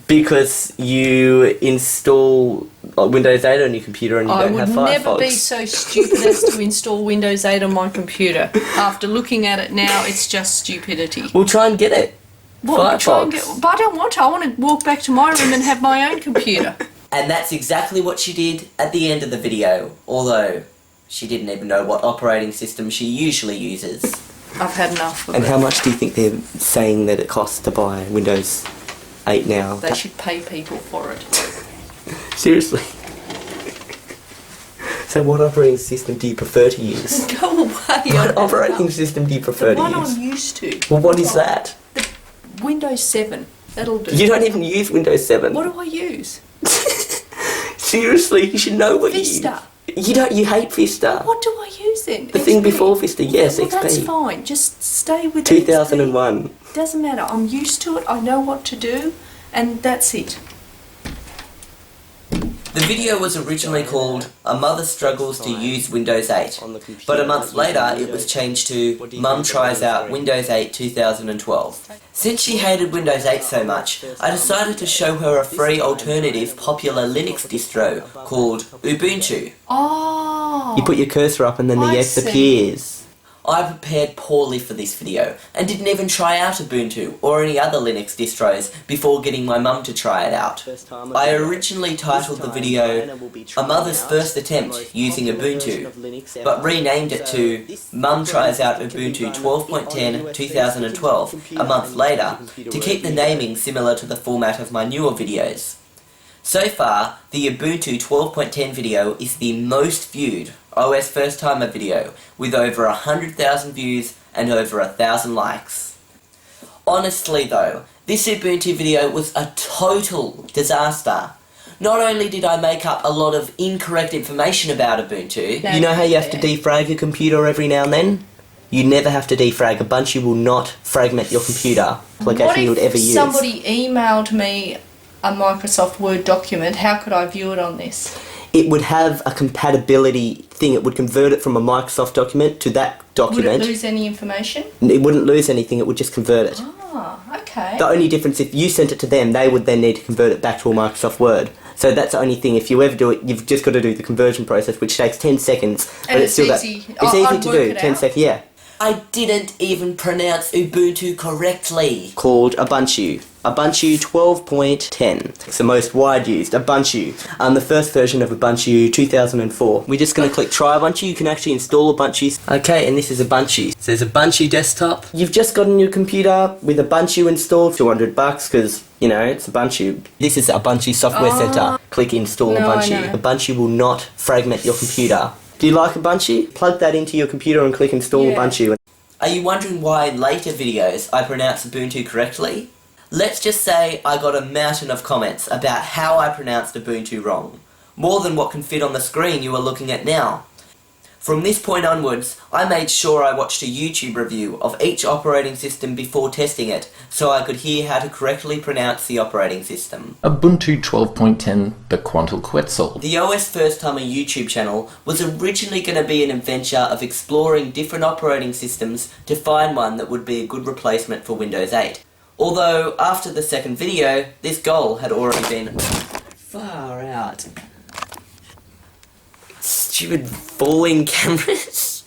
Because you install Windows 8 on your computer and you don't have Firefox. I would never be so stupid as to install Windows 8 on my computer. After looking at it now, it's just stupidity. We'll try and get it. What, Firefox. But I don't want to. I want to walk back to my room and have my own computer. And that's exactly what she did at the end of the video, although she didn't even know what operating system she usually uses. I've had enough of it. And how much do you think they're saying that it costs to buy Windows 8 now? They should pay people for it. Seriously. So what operating system do you prefer to use? Go away. What operating system do you prefer to use? The one I'm used to. Well, what is that? The Windows 7. That'll do. You don't even use Windows 7. What do I use? Seriously, you should know what Vista. You hate Vista. What do I use then? The thing before Vista, yes, well, XP. That's fine. Just stay with 2001. XP. Doesn't matter. I'm used to it. I know what to do, and that's it. The video was originally called A Mother Struggles to Use Windows 8, but a month later it was changed to Mum Tries Out Windows 8 2012. Since she hated Windows 8 so much, I decided to show her a free alternative popular Linux distro called Ubuntu. Oh! You put your cursor up and then the X appears. I prepared poorly for this video, and didn't even try out Ubuntu or any other Linux distros before getting my mum to try it out. I originally titled the video, A Mother's First Attempt Using Ubuntu, but renamed it to Mum Tries Out Ubuntu 12.10 2012 a month later, to keep the naming similar to the format of my newer videos. So far, the Ubuntu 12.10 video is the most viewed OSFirstTimer video, with over 100,000 views and over 1,000 likes. Honestly though, this Ubuntu video was a total disaster. Not only did I make up a lot of incorrect information about Ubuntu... You know how you have to defrag your computer every now and then? You never have to defrag. Ubuntu will not fragment your computer application you would ever use. What if somebody emailed me a Microsoft Word document? How could I view it on this? It would have a compatibility thing. It would convert it from a Microsoft document to that document. Would it lose any information? It wouldn't lose anything, it would just convert it. Ah, okay. The only difference, if you sent it to them, they would then need to convert it back to a Microsoft Word. So that's the only thing. If you ever do it, you've just got to do the conversion process, which takes 10 seconds. And but it's still easy. It's easy to do, 10 out. seconds, yeah. I didn't even pronounce Ubuntu correctly. Called Ubuntu. Ubuntu 12.10. It's the most wide used. Ubuntu. The first version of Ubuntu 2004. We're just going to click try Ubuntu. You can actually install Ubuntu. Okay, and this is Ubuntu. So there's Ubuntu desktop. You've just got a new computer with Ubuntu installed. $200 because, you know, it's Ubuntu. This is Ubuntu Software Center. Click install Ubuntu. Ubuntu will not fragment your computer. Do you like Ubuntu? Plug that into your computer and click install Ubuntu. Are you wondering why in later videos I pronounce Ubuntu correctly? Let's just say I got a mountain of comments about how I pronounced Ubuntu wrong. More than what can fit on the screen you are looking at now. From this point onwards, I made sure I watched a YouTube review of each operating system before testing it, so I could hear how to correctly pronounce the operating system. Ubuntu 12.10, the Quetzal. The OSFirstTimer YouTube channel was originally going to be an adventure of exploring different operating systems to find one that would be a good replacement for Windows 8. Although, after the second video, this goal had already been far out. Stupid falling cameras.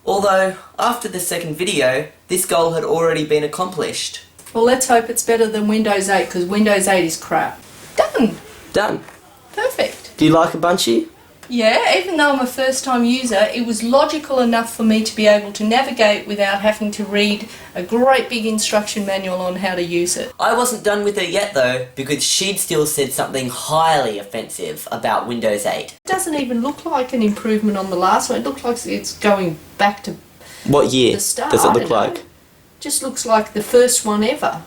Although, after the second video, this goal had already been accomplished. Well, let's hope it's better than Windows 8, because Windows 8 is crap. Done. Done. Perfect. Do you like Ubuntu? Yeah, even though I'm a first-time user, it was logical enough for me to be able to navigate without having to read a great big instruction manual on how to use it. I wasn't done with it yet though, because she'd still said something highly offensive about Windows 8. It doesn't even look like an improvement on the last one. It looks like it's going back to what year the start. Does it look like? Just looks like the first one ever.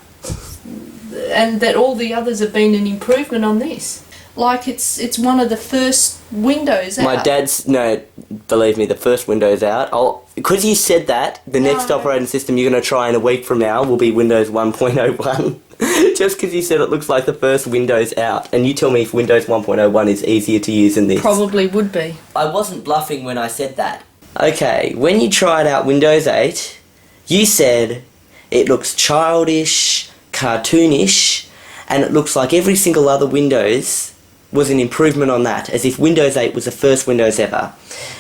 And that all the others have been an improvement on this. Like it's one of the first Windows out. My dad's, no, believe me, the first Windows out. Because you said that, the next operating system you're going to try in a week from now will be Windows 1.01. Just because you said it looks like the first Windows out. And you tell me if Windows 1.01 is easier to use than this. Probably would be. I wasn't bluffing when I said that. Okay, when you tried out Windows 8, you said it looks childish, cartoonish, and it looks like every single other Windows was an improvement on that, as if Windows 8 was the first Windows ever,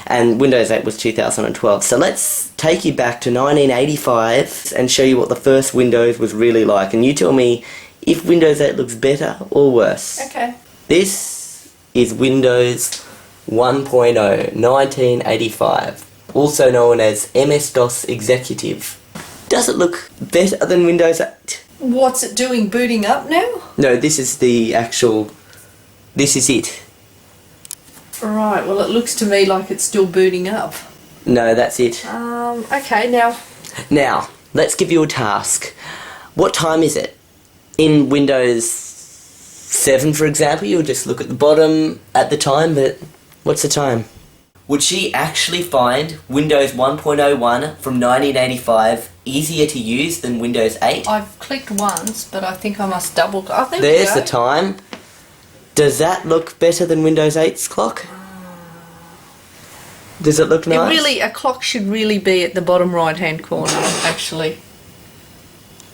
and Windows 8 was 2012. So let's take you back to 1985 and show you what the first Windows was really like, and you tell me if Windows 8 looks better or worse. Okay. This is Windows 1.0, 1985, also known as MS-DOS Executive. Does it look better than Windows 8? What's it doing, booting up now? No, this is the actual... This is it. Right, well it looks to me like it's still booting up. No, that's it. Okay, now... Now, let's give you a task. What time is it? In Windows 7, for example, you'll just look at the bottom at the time, but what's the time? Would she actually find Windows 1.01 from 1985 easier to use than Windows 8? I've clicked once, but I think I must double... There's the time. Does that look better than Windows 8's clock? Does it look nice? A clock should really be at the bottom right-hand corner, actually.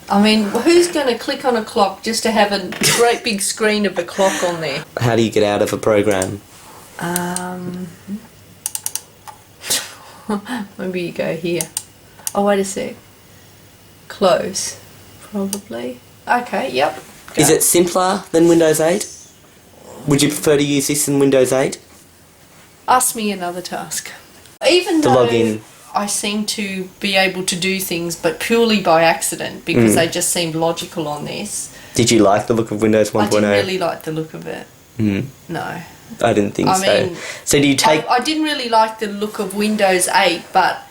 I mean, who's going to click on a clock just to have a great big screen of a clock on there? How do you get out of a program? Maybe you go here. Oh, wait a sec. Close. Probably. Okay, yep. Go. Is it simpler than Windows 8? Would you prefer to use this in Windows 8? Ask me another task. Even To though log in. I seem to be able to do things, but purely by accident, because they just seemed logical on this. Did you like the look of Windows 1.0? I didn't really like the look of it. No. I didn't think I so. mean, So do you take... I didn't really like the look of Windows 8, but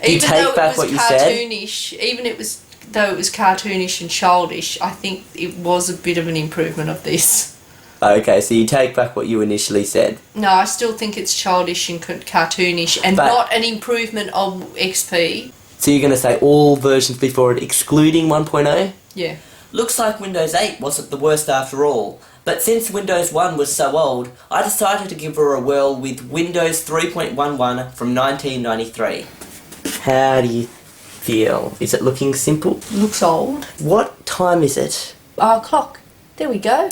Do you even take though back it was what you said? cartoonish, though it was cartoonish and childish, I think it was a bit of an improvement of this. Okay, so you take back what you initially said. No, I still think it's childish and cartoonish, and But- not an improvement of XP. So you're going to say all versions before it, excluding 1.0? Yeah. Looks like Windows 8 wasn't the worst after all. But since Windows 1 was so old, I decided to give her a whirl with Windows 3.11 from 1993. How do you feel? Is it looking simple? Looks old. What time is it? Our clock. There we go.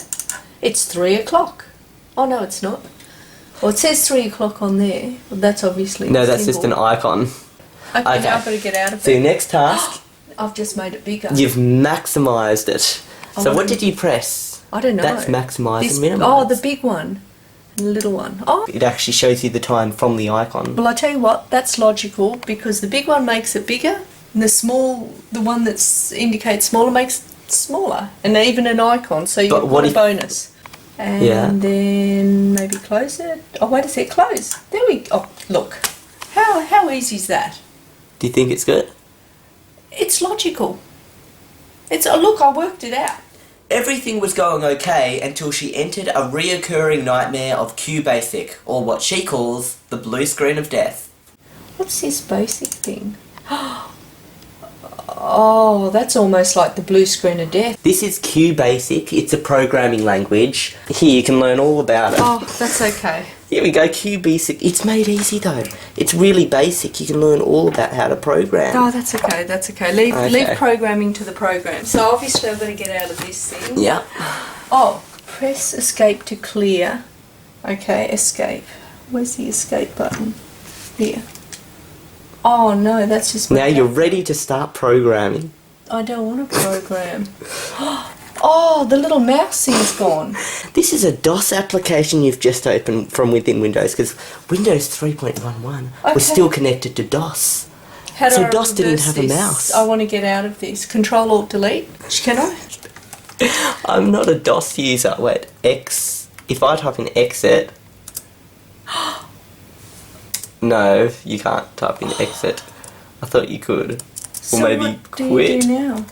It's 3 o'clock. Oh no, it's not. Well, it says 3 o'clock on there. Well, that's obviously No, that's just an symbol. icon. Okay, Okay. now I've got to get out of So your it. next task, I've just made it bigger. you've maximised it. I So what want- did you press? I don't know. That's maximise This- and minimise. Oh, the big one. And the little one. Oh, It actually shows you the time from the icon. well, I tell you what, that's logical because the big one makes it bigger, and the one that indicates smaller makes it smaller, and even an icon. So you But got what a if- bonus. And Yeah. then maybe close it. Oh, wait a sec, close. There we go. Oh, look. How easy is that? Do you think it's good? It's logical. Look, I worked it out. Everything was going okay until she entered a reoccurring nightmare of QBasic, or what she calls the blue screen of death. What's this basic thing? Oh, that's almost like the blue screen of death. This is QBasic, it's a programming language. Here you can learn all about it. Oh, that's okay. Here we go, QBasic. It's made easy though. It's really basic, you can learn all about how to program. Oh, that's okay, that's okay. Leave Okay. programming to the program. So obviously I've got to get out of this thing. Yeah. Oh, press escape to clear. Okay, escape. Where's the escape button? Here. Oh no, that's just... Now you're ready to start programming. I don't want to program. Oh, the little mouse thing's gone. This is a DOS application you've just opened from within Windows, because Windows 3.11 Okay. was still connected to DOS. How do So I DOS didn't reverse have a this? mouse. I want to get out of this. Control Alt Delete. Can I? I'm not a DOS user. Wait, if I type in exit... No, you can't type in exit. I thought you could. Or So maybe what do quit. you do now?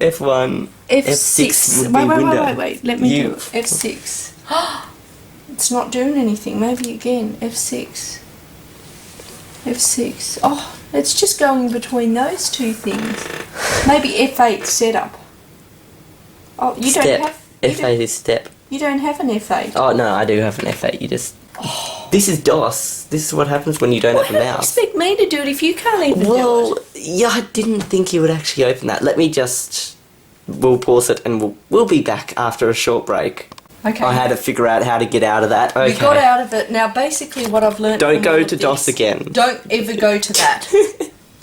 F1. F6. would be window. Wait. Let me do You- it. F6. It's not doing anything. Maybe again. F6. F6. Oh, it's just going between those two things. Maybe F8 setup. Oh, you Step. don't have... F8 is step. You don't have an F8. Oh no, I do have an F8. You just... This is DOS. This is what happens when you don't Well, have how a do you mouse. expect me to do it if you can't even do Well, it? yeah, I didn't think you would actually open that. Let me just... We'll pause it and we'll be back after a short break. Okay. I had to figure out how to get out of that. Okay. We got out of it. Now, basically, what I've learned. Don't from go all of to DOS this- again. Don't ever go to that.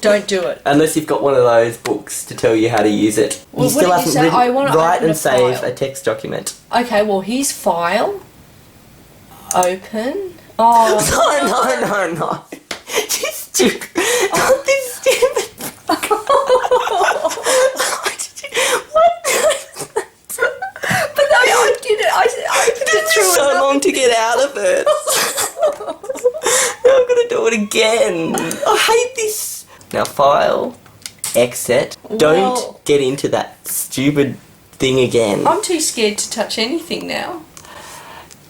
Don't do it. Unless you've got one of those books to tell you how to use it. Well, you still what did you haven't say? I wanna write open and a save file. a text document. Okay. Well, here's file. Open. Oh. No. Just stupid. Not this stupid. What? But no, I did it. I did it through so another long to get out of it. Now I'm gonna do it again. I hate this. Now file, exit. Well- Don't get into that stupid thing again. I'm too scared to touch anything now.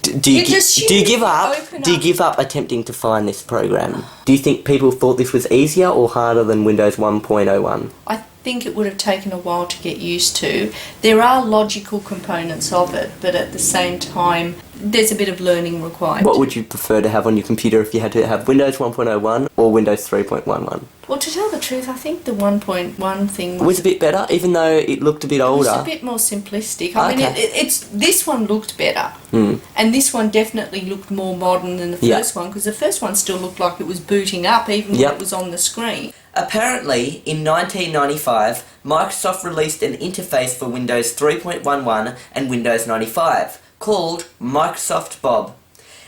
Do you You just do you shoot, give up? open Do you up. give up attempting to find this program? Do you think people thought this was easier or harder than Windows 1.01? I think it would have taken a while to get used to. There are logical components of it, but at the same time, there's a bit of learning required. What would you prefer to have on your computer if you had to have Windows 1.01 or Windows 3.11? Well, to tell the truth, I think the 1.1 thing Was a bit better, even though it looked a bit older. It was a bit more simplistic. I mean, this one looked better, and this one definitely looked more modern than the first one, because the first one still looked like it was booting up, even when it was on the screen. Apparently, in 1995, Microsoft released an interface for Windows 3.11 and Windows 95 called Microsoft Bob.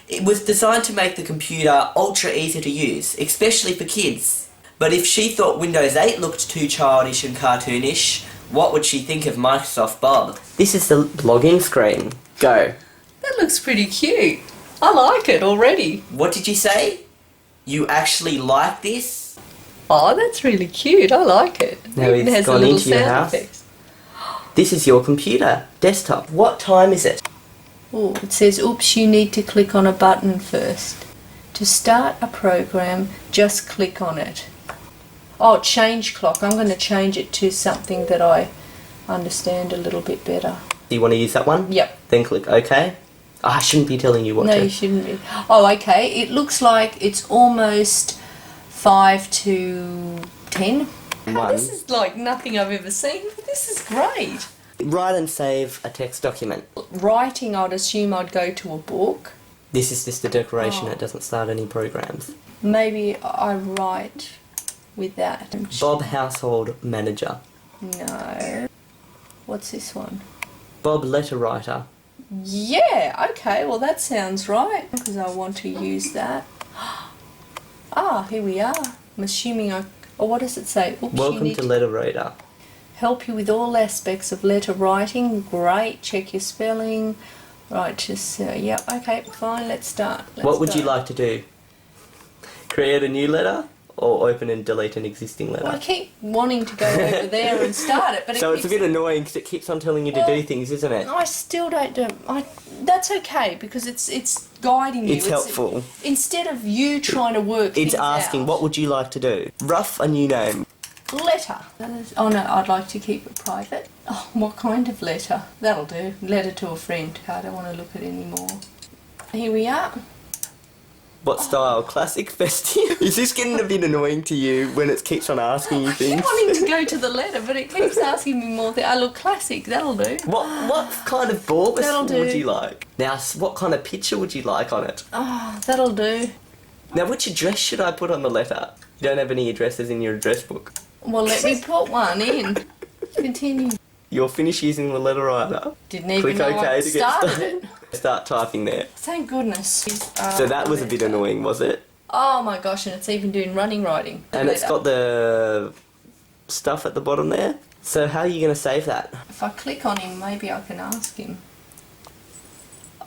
It was designed to make the computer ultra easy to use, especially for kids. But if she thought Windows 8 looked too childish and cartoonish, what would she think of Microsoft Bob? This is the login screen. Go. That looks pretty cute. I like it already. What did you say? You actually like this? Oh, that's really cute. I like it. Now it it's has gone a little into your sound house. effects. This is your computer, desktop. What time is it? Oh, it says, oops, you need to click on a button first. To start a program, just click on it. Oh, change clock. I'm going to change it to something that I understand a little bit better. Do you want to use that one? Yep. Then click OK. Oh, I shouldn't be telling you what to. No, you shouldn't be. Oh, okay. It looks like it's almost 5 to 10. This is like nothing I've ever seen. This is great. Write and save a text document. Writing, I'd assume I'd go to a book. This is just a decoration. It doesn't start any programs. Maybe I write with that. Bob Household Manager. No. What's this one? Bob Letter Writer. Yeah, okay, well that sounds right, because I want to use that. Ah, here we are. I'm assuming what does it say? Oops, Welcome to Letter Writer. Help you with all aspects of letter writing. Great, check your spelling. Right, just, yeah, okay, fine, let's start. What would you like to do? Create a new letter? Or open and delete an existing letter? Well, I keep wanting to go over there and start it, but so it's a bit annoying because it keeps on telling you to do things, isn't it? I still don't do. That's okay because it's guiding you. It's helpful. Instead of you trying to work. It's asking, what would you like to do? Rough a new name. Letter. Oh no, I'd like to keep it private. Oh, what kind of letter? That'll do. Letter to a friend. I don't want to look at it anymore. Here we are. What style? Classic, festive? Is this getting a bit annoying to you when it keeps on asking you things? I keep wanting to go to the letter, but it keeps asking me more things. I look classic, that'll do. What kind of Bulbous would you like? Now, what kind of picture would you like on it? Oh, that'll do. Now, which address should I put on the letter? You don't have any addresses in your address book. Well, let me put one in. Continue. You're finished using the letter writer. Didn't even Click know OK I to get started. Start typing there. Thank goodness. So that was a bit annoying, was it? Oh my gosh, and it's even doing running writing. And it's got the stuff at the bottom there. So how are you going to save that? If I click on him, maybe I can ask him.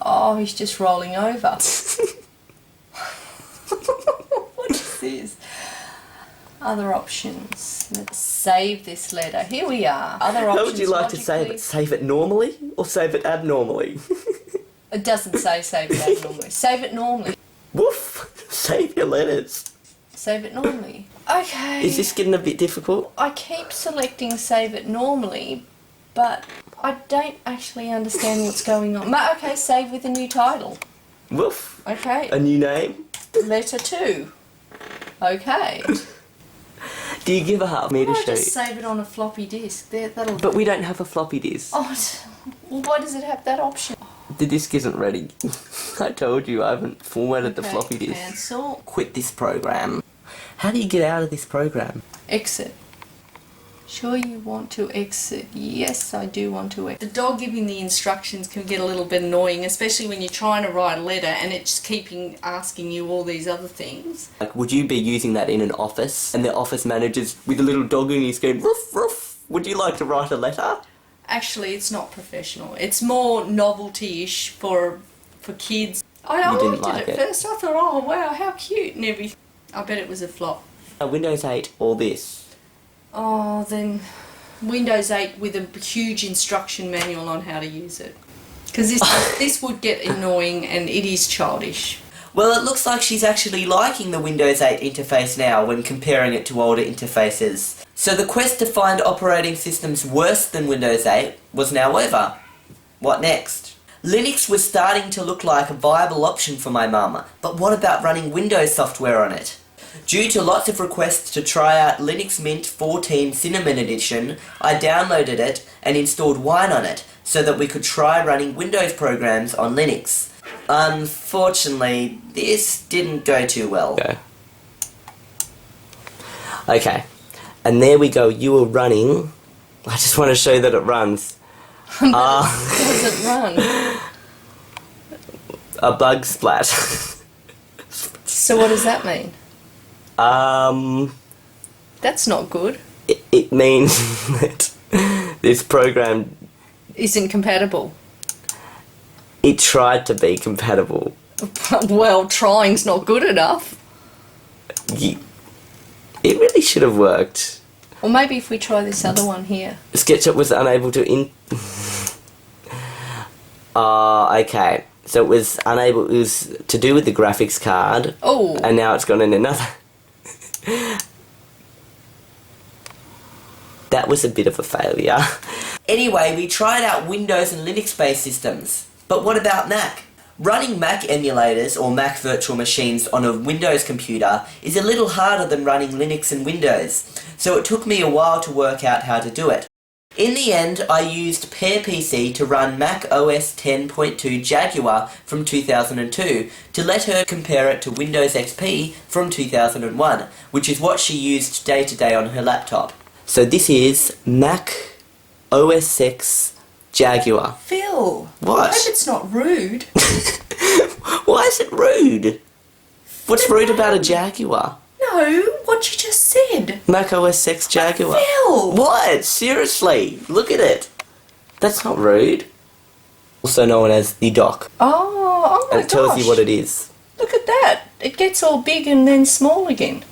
Oh, he's just rolling over. What is this? Other options. Let's save this letter. Here we are. Other options. How would you like to save it? Save it normally or save it abnormally? It doesn't say save it abnormally. Save it normally. Woof! Save your letters. Save it normally. Okay. Is this getting a bit difficult? I keep selecting save it normally, but I don't actually understand what's going on. Okay, save with a new title. Woof. Okay. A new name? Letter 2. Okay. Do you give up me to show you? Just save it on a floppy disk. That'll. But we don't have a floppy disk. Oh, well, why does it have that option? The disk isn't ready. I told you I haven't formatted the floppy disk. Cancel. Quit this program. How do you get out of this program? Exit. Sure you want to exit? Yes, I do want to exit. The dog giving the instructions can get a little bit annoying, especially when you're trying to write a letter and it's keeping asking you all these other things. Like, would you be using that in an office and the office manager's with a little dog and he's going, ruff, ruff, would you like to write a letter? Actually, it's not professional. It's more novelty-ish for kids. I liked it at first. I thought, oh wow, how cute and everything. I bet it was a flop. Windows 8 or this? Oh, then Windows 8 with a huge instruction manual on how to use it. Because this would get annoying and it is childish. Well, it looks like she's actually liking the Windows 8 interface now when comparing it to older interfaces. So the quest to find operating systems worse than Windows 8 was now over. What next? Linux was starting to look like a viable option for my mum, but what about running Windows software on it? Due to lots of requests to try out Linux Mint 14 Cinnamon Edition, I downloaded it and installed Wine on it so that we could try running Windows programs on Linux. Unfortunately, this didn't go too well. Okay, and there we go, you were running. I just want to show that it runs. Does it run? A bug splat. So what does that mean? That's not good. It means that this program isn't compatible. It tried to be compatible. Well, trying's not good enough. It really should have worked. Or maybe if we try this other one here. SketchUp was unable to okay. So it was unable, it was to do with the graphics card. Oh. And now it's gone in another. That was a bit of a failure. Anyway, we tried out Windows and Linux-based systems. But what about Mac? Running Mac emulators or Mac virtual machines on a Windows computer is a little harder than running Linux and Windows, so it took me a while to work out how to do it. In the end, I used PearPC to run Mac OS 10.2 Jaguar from 2002 to let her compare it to Windows XP from 2001, which is what she used day to day on her laptop. So this is Mac OS X Jaguar. Phil! What? I hope it's not rude. Why is it rude? What's rude about a Jaguar? No, what you just said. Mac OS X Jaguar. Phil! What? Seriously? Look at it. That's not rude. Also known as the dock. Oh my gosh. And it tells you what it is. Look at that. It gets all big and then small again.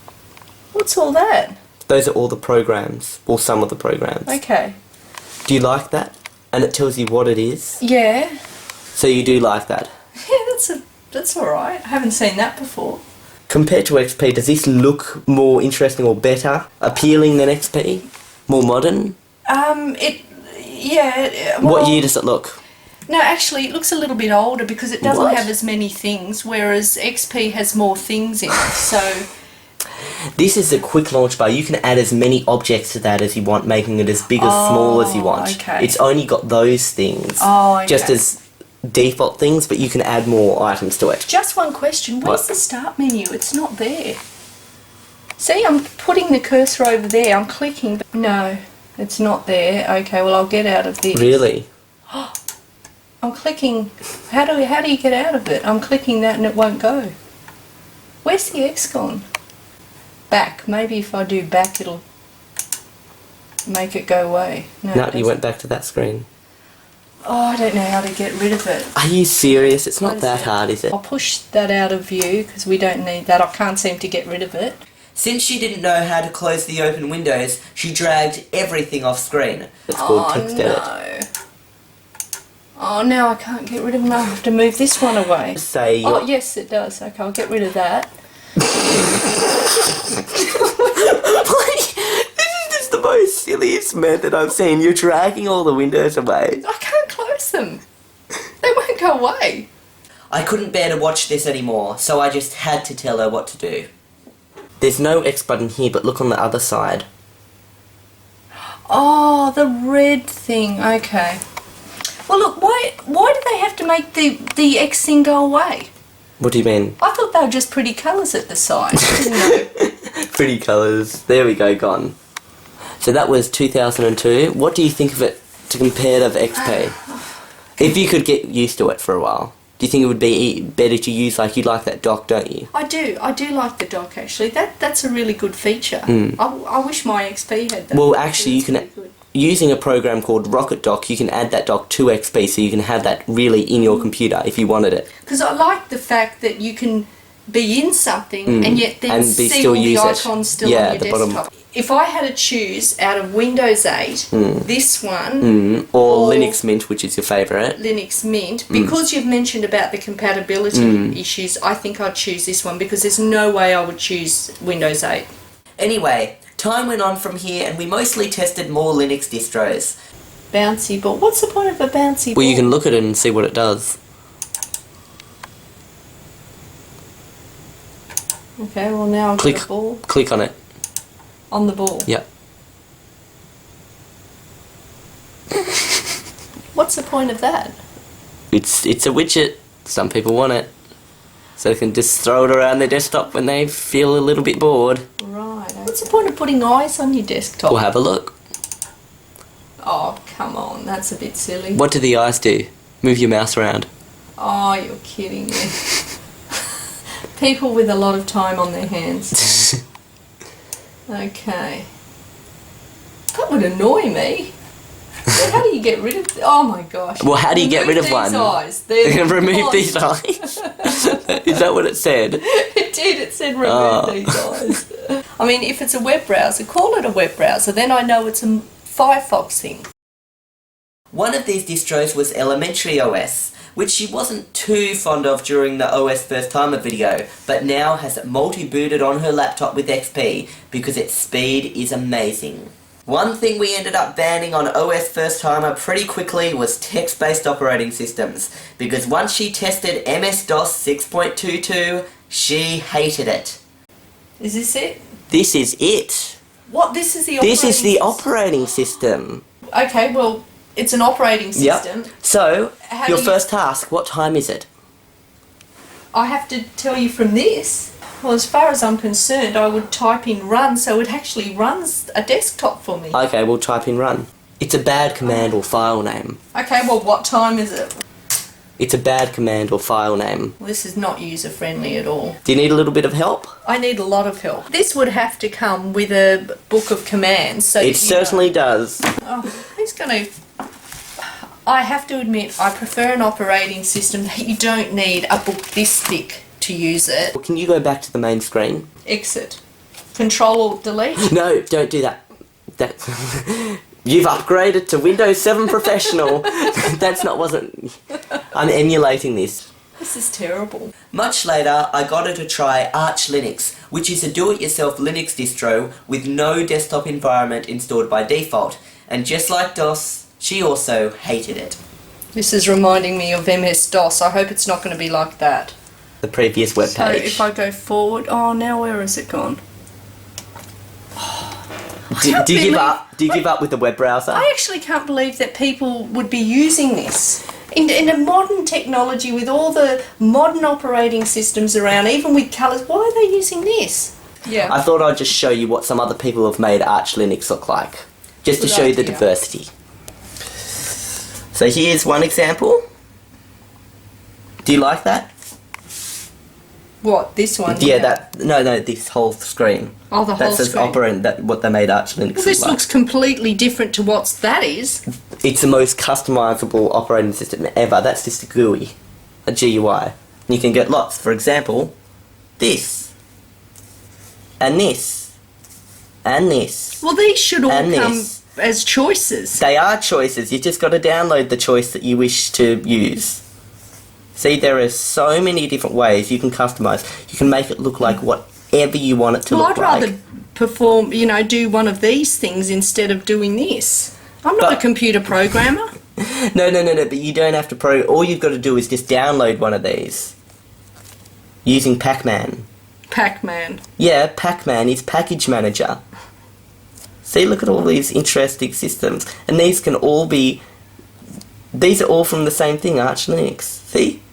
What's all that? Those are all the programs. Or some of the programs. Okay. Do you like that? And it tells you what it is? Yeah. So you do like that? Yeah, that's alright. I haven't seen that before. Compared to XP, does this look more interesting or better? Appealing than XP? More modern? Yeah. What year does it look? No, actually, it looks a little bit older because it doesn't What? have as many things, whereas XP has more things in it, so... This is a quick launch bar. You can add as many objects to that as you want, making it as big or small as you want. Okay. It's only got those things. Oh, okay. Just as default things, but you can add more items to it. Just one question. Where's What? the start menu? It's not there. See, I'm putting the cursor over there. I'm clicking, but no, it's not there. Okay, well, I'll get out of this. Really? I'm clicking. How do you get out of it? I'm clicking that and it won't go. Where's the X gone? Back. Maybe if I do back, it'll make it go away. No, you went back to that screen. Oh, I don't know how to get rid of it. Are you serious? It's not that hard, is it? I'll push that out of view because we don't need that. I can't seem to get rid of it. Since she didn't know how to close the open windows, she dragged everything off screen. It's called text edit. Oh, now I can't get rid of it. I have to move this one away. Say Oh, yes, it does. Okay, I'll get rid of that. This is the most silliest method I've seen. You're dragging all the windows away. I can't close them. They won't go away. I couldn't bear to watch this anymore, so I just had to tell her what to do. There's no X button here, but look on the other side. Oh, the red thing. Okay. Well, look, why do they have to make the X thing go away? What do you mean? I thought they were just pretty colours at the side. Didn't know. Pretty colours. There we go, gone. So that was 2002. What do you think of it to compare to XP? If you could get used to it for a while. Do you think it would be better to use, like, you like that dock, don't you? I do like the dock actually. That's a really good feature. I wish my XP had that. Well, actually, you can, using a program called Rocket Dock, you can add that dock to XP, so you can have that really in your computer if you wanted it. Because I like the fact that you can be in something and yet then and see still all the use icons still on your the desktop. bottom. if I had to choose out of Windows 8, this one, or Linux Mint, which is your favourite. Linux Mint, because you've mentioned about the compatibility issues, I think I'd choose this one because there's no way I would choose Windows 8. Anyway, time went on from here and we mostly tested more Linux distros. Bouncy ball. What's the point of a bouncy ball? Well, you can look at it and see what it does. Okay, well now I've got a ball. Click on it. On the ball? Yep. What's the point of that? It's a widget. Some people want it. So they can just throw it around their desktop when they feel a little bit bored. Right. What's the point of putting eyes on your desktop? We'll have a look. Oh, come on. That's a bit silly. What do the eyes do? Move your mouse around. Oh, you're kidding me. People with a lot of time on their hands. Okay. That would annoy me. So how do you get rid of... Oh my gosh. Well, how do you get rid of one? Eyes. Remove these eyes. Is that what it said? It did. It said remove these eyes. I mean, if it's a web browser, call it a web browser. Then I know it's a Firefox thing. One of these distros was Elementary OS, which she wasn't too fond of during the OSFirstTimer video, but now has it multi-booted on her laptop with XP because its speed is amazing. One thing we ended up banning on OSFirstTimer pretty quickly was text-based operating systems, because once she tested MS-DOS 6.22, she hated it. Is this it? This is it. What? This is the operating This is the operating system. Okay, well, it's an operating system. Yep. So, your first task, what time is it? I have to tell you from this. Well, as far as I'm concerned, I would type in run, so it actually runs a desktop for me. Okay, we'll type in run. It's a bad command or file name. Okay, well, what time is it? It's a bad command or file name. Well, this is not user-friendly at all. Do you need a little bit of help? I need a lot of help. This would have to come with a book of commands. So it certainly does. Oh, who's going to... I have to admit, I prefer an operating system that you don't need a book this thick to use it. Well, can you go back to the main screen? Exit. Control-Alt-Delete? No, don't do that. You've upgraded to Windows 7 Professional. wasn't... I'm emulating this. This is terrible. Much later, I got her to try Arch Linux, which is a do-it-yourself Linux distro with no desktop environment installed by default. And just like DOS, she also hated it. This is reminding me of MS-DOS. I hope it's not going to be like that. The previous web So page. if I go forward... Oh, now where has it gone? Do you give up? Do you give up with the web browser? I actually can't believe that people would be using this. In a modern technology with all the modern operating systems around, even with colours, why are they using this? Yeah. I thought I'd just show you what some other people have made Arch Linux look like. Just to show you the diversity. So here's one example. Do you like that? What, this one? Yeah, no, this whole screen. Oh, the whole That says screen. operating, what they made Arch Linux Well, this look like. looks completely different to what that is. It's the most customizable operating system ever. That's just a GUI, a GUI. And you can get lots. For example, this, and this, and this. Well, these should all and come this. as choices. They are choices. You just got to download the choice that you wish to use. See, there are so many different ways you can customize. You can make it look like whatever you want it to Well, look I'd like. rather perform, do one of these things instead of doing this. I'm not a computer programmer. No, but you don't have to all you've got to do is just download one of these. Using Pac-Man. Pac-Man. Yeah, Pac-Man is Package Manager. See, look at all these interesting systems. And these are all from the same thing, Arch Linux. See?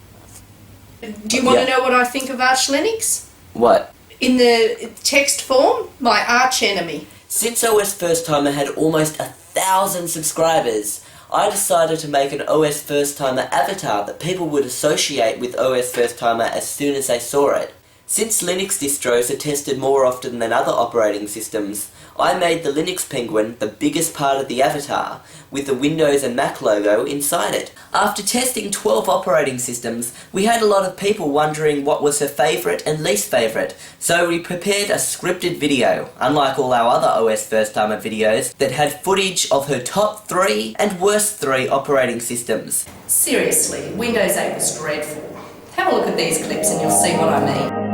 Do you want to know what I think of Arch Linux? What? In the text form, my arch enemy. Since OSFirstTimer had almost 1,000 subscribers, I decided to make an OSFirstTimer avatar that people would associate with OSFirstTimer as soon as they saw it. Since Linux distros are tested more often than other operating systems, I made the Linux Penguin the biggest part of the avatar, with the Windows and Mac logo inside it. After testing 12 operating systems, we had a lot of people wondering what was her favourite and least favourite, so we prepared a scripted video, unlike all our other OSFirstTimer videos, that had footage of her top 3 and worst 3 operating systems. Seriously, Windows 8 was dreadful. Have a look at these clips and you'll see what I mean.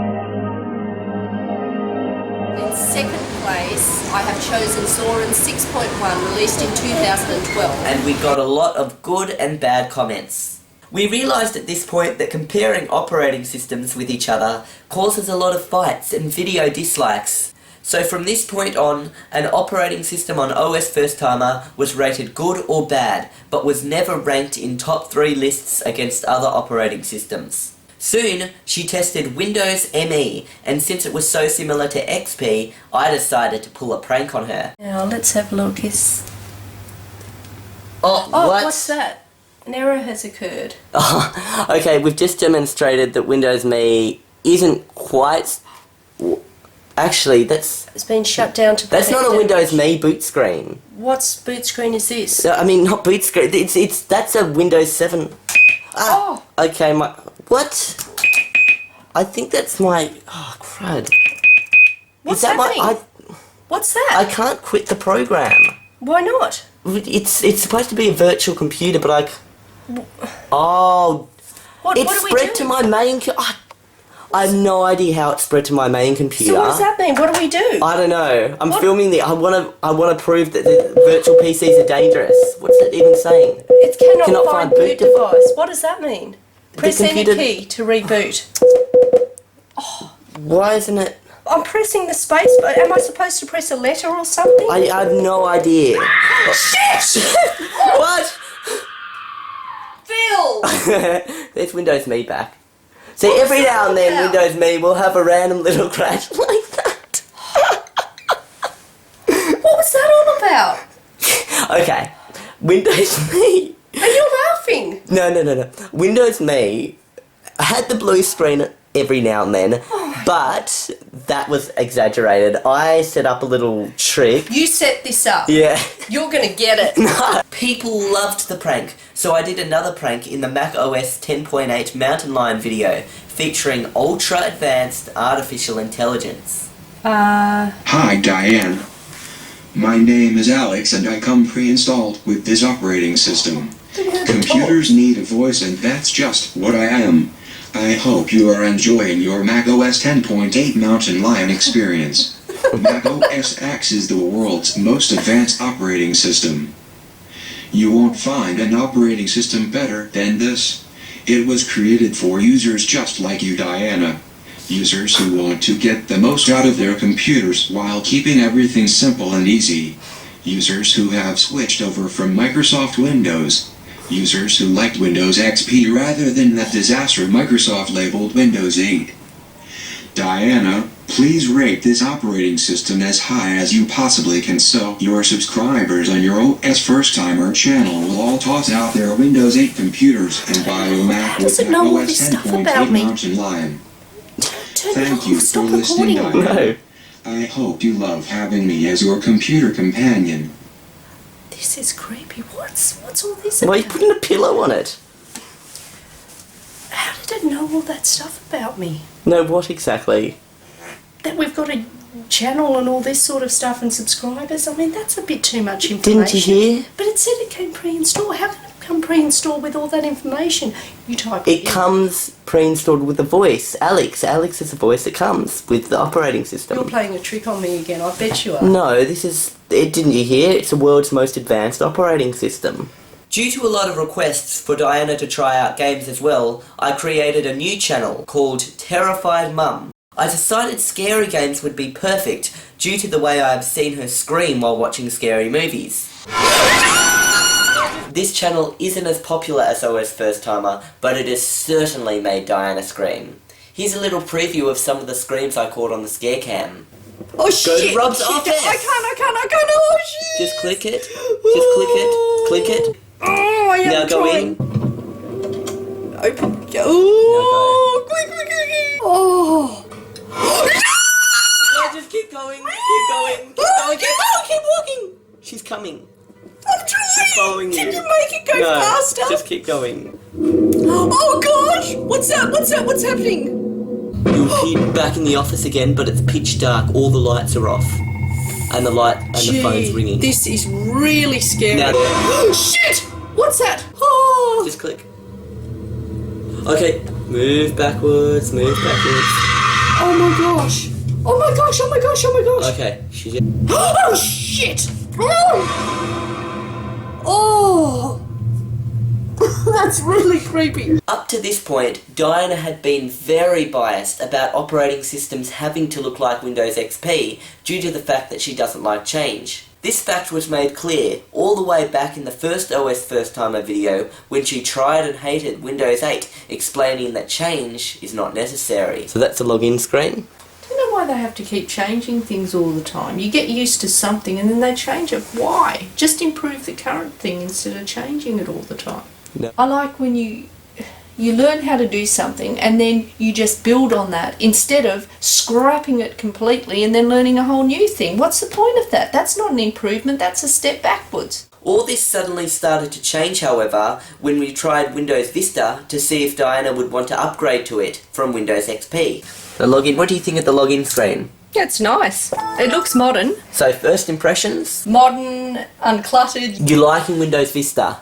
In second place, I have chosen Zorin 6.1, released in 2012. And we got a lot of good and bad comments. We realised at this point that comparing operating systems with each other causes a lot of fights and video dislikes. So from this point on, an operating system on OSFirstTimer was rated good or bad, but was never ranked in top 3 lists against other operating systems. Soon, she tested Windows ME, and since it was so similar to XP, I decided to pull a prank on her. Now, let's have a look. Oh, what? What's that? An error has occurred. Oh, okay, we've just demonstrated that Windows ME isn't quite... Actually, that's... It's been shut down to That's not a Windows ME boot screen. What's boot screen is this? I mean, not boot screen. That's a Windows 7... Ah, oh! Okay, what? I think that's my... Oh, crud. What's happening? What's that? I can't quit the program. Why not? It's supposed to be a virtual computer, but Oh... What do we do? It spread to my main... I have no idea how it spread to my main computer. So what does that mean? What do we do? I don't know. I'm filming the... I want to prove that the virtual PCs are dangerous. What's that even saying? It cannot find boot device. What does that mean? Press any key to reboot. Oh. Why isn't it... I'm pressing the space, but am I supposed to press a letter or something? I have no idea. Shit! What? Phil! There's Windows ME back. See, every now and then Windows ME will have a random little crash like that. What was that all about? Okay, Windows ME. Are you laughing? No. Windows ME had the blue screen every now and then, but that was exaggerated. I set up a little trick. You set this up? Yeah. You're gonna get it. No. People loved the prank, so I did another prank in the Mac OS 10.8 Mountain Lion video, featuring ultra-advanced artificial intelligence. Hi, Diane. My name is Alex and I come pre-installed with this operating system. Computers need a voice and that's just what I am. I hope you are enjoying your Mac OS 10.8 Mountain Lion experience. Mac OS X is the world's most advanced operating system. You won't find an operating system better than this. It was created for users just like you, Diana. Users who want to get the most out of their computers while keeping everything simple and easy. Users who have switched over from Microsoft Windows. Users who liked Windows XP rather than that disaster Microsoft labeled Windows 8. Diana, please rate this operating system as high as you possibly can so your subscribers on your OSFirstTimer channel will all toss out their Windows 8 computers and buy a Mac with Mac OS 10.8 Mountain Lion. Thank you for listening, Diana. I hope you love having me as your computer companion. This is creepy. What's all this about? Why are you putting a pillow on it? How did it know all that stuff about me? No, what exactly? That we've got a channel and all this sort of stuff and subscribers. I mean, that's a bit too much information. Didn't you hear? But it said it came pre-installed. How can it come pre-installed with all that information? You type it comes pre-installed with a voice. Alex is a voice that comes with the operating system. You're playing a trick on me again. I bet you are. No, didn't you hear? It's the world's most advanced operating system. Due to a lot of requests for Diana to try out games as well, I created a new channel called Terrified Mum. I decided scary games would be perfect due to the way I've seen her scream while watching scary movies. This channel isn't as popular as OSFirstTimer, but it has certainly made Diana scream. Here's a little preview of some of the screams I caught on the scare cam. Oh shit! Go to Rob's office! I can't, oh shit! Just click it. Just click it. Oh, I am now go trying. in. Open. Oh, quick. Oh. No, just keep going, keep going, keep walking. She's coming. I'm trying. She's following you. Can you make it go No, faster? just keep going. Oh gosh! What's that? What's that? What's happening? You're back in the office again, but it's pitch dark. All the lights are off, and the phone's ringing. This is really scary. Now, shit! What's that? Oh! just click. Okay, move backwards, move backwards. Oh my gosh! Oh my gosh! Oh my gosh! Oh my gosh! Okay, she's. Oh shit! Oh! That's really creepy. Up to this point, Diana had been very biased about operating systems having to look like Windows XP due to the fact that she doesn't like change. This fact was made clear all the way back in the first OSFirstTimer video when she tried and hated Windows 8, explaining that change is not necessary. So that's the login screen. I don't know why they have to keep changing things all the time. You get used to something and then they change it. Why? Just improve the current thing instead of changing it all the time. No. I like when you learn how to do something and then you just build on that instead of scrapping it completely and then learning a whole new thing. What's the point of that? That's not an improvement, that's a step backwards. All this suddenly started to change, however, when we tried Windows Vista to see if Diana would want to upgrade to it from Windows XP. The login, what do you think of the login screen? It's nice. It looks modern. So first impressions? Modern, uncluttered. You liking Windows Vista?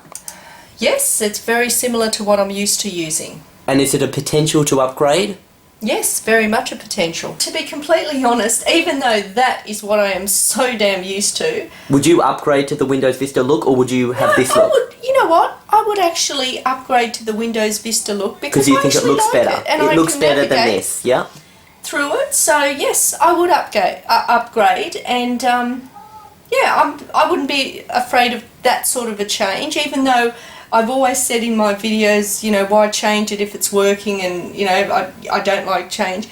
Yes, it's very similar to what I'm used to using. And is it a potential to upgrade? Yes, very much a potential. To be completely honest, even though that is what I am so damn used to... Would you upgrade to the Windows Vista look, or would you have this look? You know what? I would actually upgrade to the Windows Vista look because you I think it actually looks like better. it. And It I looks can better than navigate this, yeah? through it. So yes, I would upgrade, and yeah, I wouldn't be afraid of that sort of a change, even though I've always said in my videos, you know, why change it if it's working, and you know, I don't like change.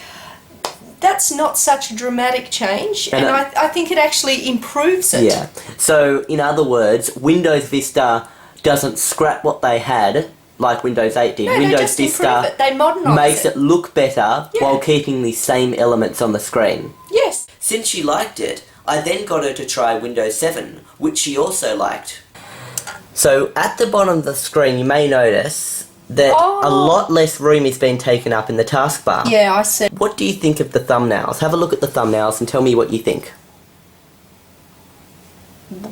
That's not such a dramatic change, and I think it actually improves it. Yeah. So in other words, Windows Vista doesn't scrap what they had like Windows 8 did. No, Windows Vista they modernise makes it look better while keeping the same elements on the screen. Yes. Since she liked it, I then got her to try Windows 7, which she also liked. So at the bottom of the screen you may notice that a lot less room is being taken up in the taskbar. Yeah, I see. What do you think of the thumbnails? Have a look at the thumbnails and tell me what you think.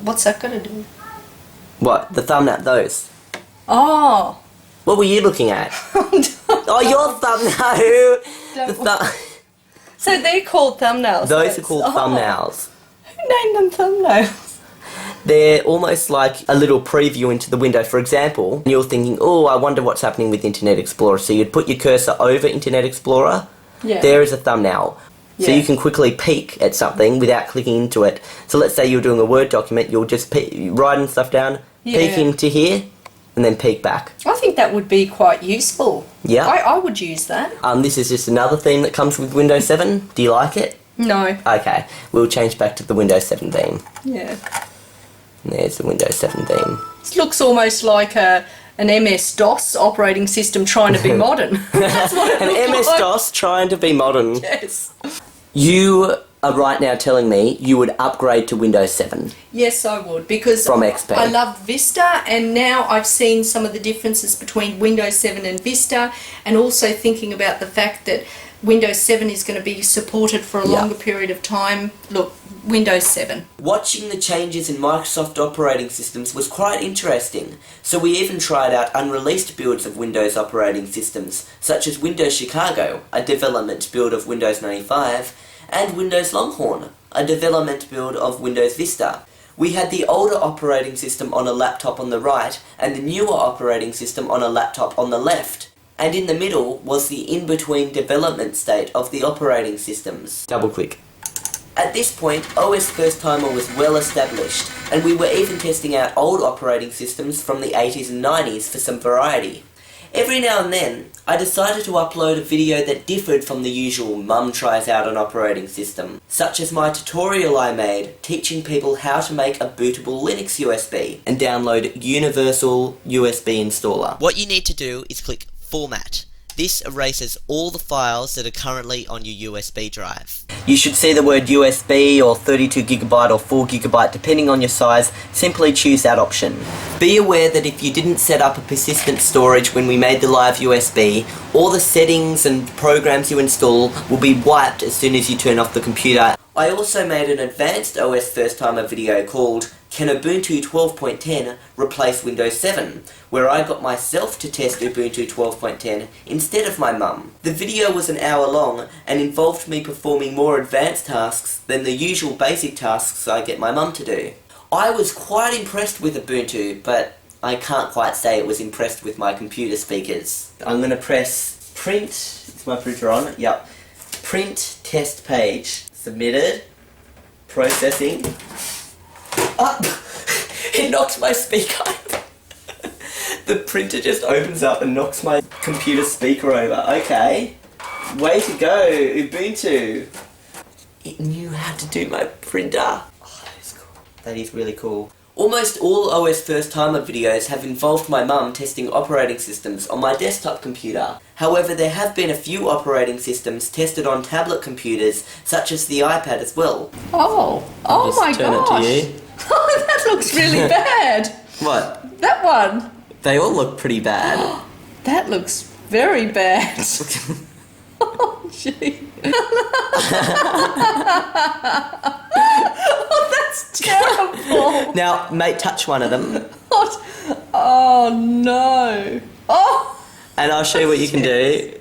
What's that got to do? What? The thumbnail, those. Oh. What were you looking at? Oh, your thumbnail! So they're called thumbnails? Those are called thumbnails. Who named them thumbnails? They're almost like a little preview into the window. For example, you're thinking, oh, I wonder what's happening with Internet Explorer. So you'd put your cursor over Internet Explorer. Yeah. There is a thumbnail. So Yeah. you can quickly peek at something without clicking into it. So let's say you're doing a Word document, you'll just writing stuff down, peek into here, and then peek back. I think that would be quite useful. Yeah. I would use that. This is just another theme that comes with Windows 7. Do you like it? No. Okay, we'll change back to the Windows 7 theme. Yeah. And there's the Windows 7 theme. It looks almost like an MS-DOS operating system trying to be modern. That's what it An looks like. MS-DOS trying to be modern. Yes. You are right now telling me you would upgrade to Windows 7. Yes, I would, because From XP. I love Vista, and now I've seen some of the differences between Windows 7 and Vista, and also thinking about the fact that Windows 7 is going to be supported for a longer period of time. Look, Windows 7. Watching the changes in Microsoft operating systems was quite interesting, so we even tried out unreleased builds of Windows operating systems, such as Windows Chicago, a development build of Windows 95, and Windows Longhorn, a development build of Windows Vista. We had the older operating system on a laptop on the right, and the newer operating system on a laptop on the left. And in the middle was the in-between development state of the operating systems. Double click. At this point, OSFirstTimer was well established, and we were even testing out old operating systems from the 80s and 90s for some variety. Every now and then, I decided to upload a video that differed from the usual mum tries out an operating system, such as my tutorial I made teaching people how to make a bootable Linux USB and download Universal USB Installer. What you need to do is click Format, This erases all the files that are currently on your USB drive. You should see the word USB or 32GB or 4GB depending on your size. Simply choose that option. Be aware that if you didn't set up a persistent storage when we made the live USB, all the settings and programs you install will be wiped as soon as you turn off the computer. I also made an advanced OSFirstTimer video called Can Ubuntu 12.10 Replace Windows 7? Where I got myself to test Ubuntu 12.10 instead of my mum. The video was an hour long and involved me performing more advanced tasks than the usual basic tasks I get my mum to do. I was quite impressed with Ubuntu, but I can't quite say it was impressed with my computer speakers. I'm going to press print, is my printer on? Yep. Print test page. Submitted. Processing. Oh, it knocks my speaker over. The printer just opens up and knocks my computer speaker over. Okay. Way to go, Ubuntu. It knew how to do my printer. Oh, that is cool. That is really cool. Almost all OSFirstTimer videos have involved my mum testing operating systems on my desktop computer. However, there have been a few operating systems tested on tablet computers, such as the iPad as well. Oh my gosh! Turn it to you. Oh, that looks really bad. What? That one. They all look pretty bad. That looks very bad. Oh, gee. Oh, that's terrible. Now, mate, touch one of them. What? Oh, no. Oh. And I'll show you what you can do.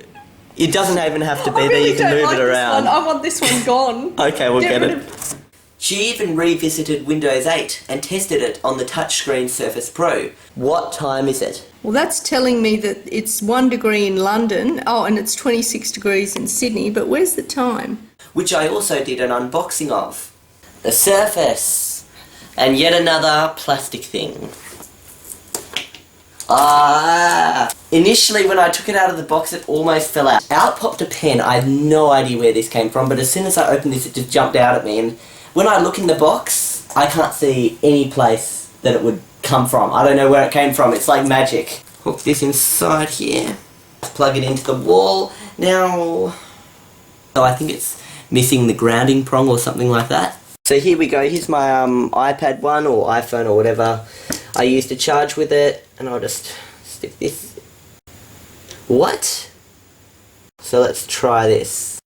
It doesn't even have to be I there, really you can don't move like it this around. one. I want this one gone. Okay, we'll get rid it. of- She even revisited Windows 8 and tested it on the touchscreen Surface Pro. What time is it? Well, that's telling me that it's 1 degree in London. Oh, and it's 26 degrees in Sydney. But where's the time? Which I also did an unboxing of. The Surface. And yet another plastic thing. Initially when I took it out of the box it almost fell out. Out popped a pen. I have no idea where this came from, but as soon as I opened this it just jumped out at me, and when I look in the box I can't see any place that it would come from. I don't know where it came from. It's like magic. Hook this inside here. Plug it into the wall. Now, so I think it's missing the grounding prong or something like that. So here we go. Here's my iPad 1 or iPhone or whatever I used to charge with it, and I'll just stick this. What? So let's try this.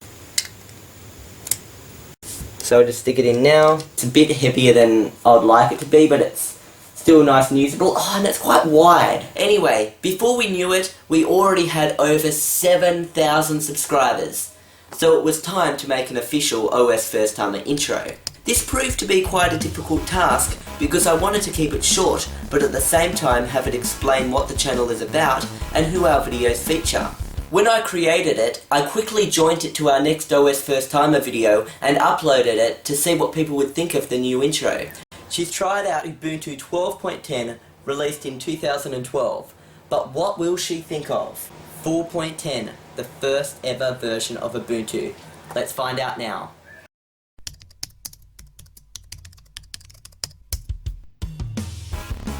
So I'll just stick it in now. It's a bit heavier than I would like it to be, but it's still nice and usable. Oh, and it's quite wide. Anyway, before we knew it, we already had over 7,000 subscribers. So it was time to make an official OSFirstTimer intro. This proved to be quite a difficult task because I wanted to keep it short, but at the same time have it explain what the channel is about and who our videos feature. When I created it, I quickly joined it to our next OSFirstTimer video and uploaded it to see what people would think of the new intro. She's tried out Ubuntu 12.10, released in 2012, but what will she think of 4.10, the first ever version of Ubuntu? Let's find out now.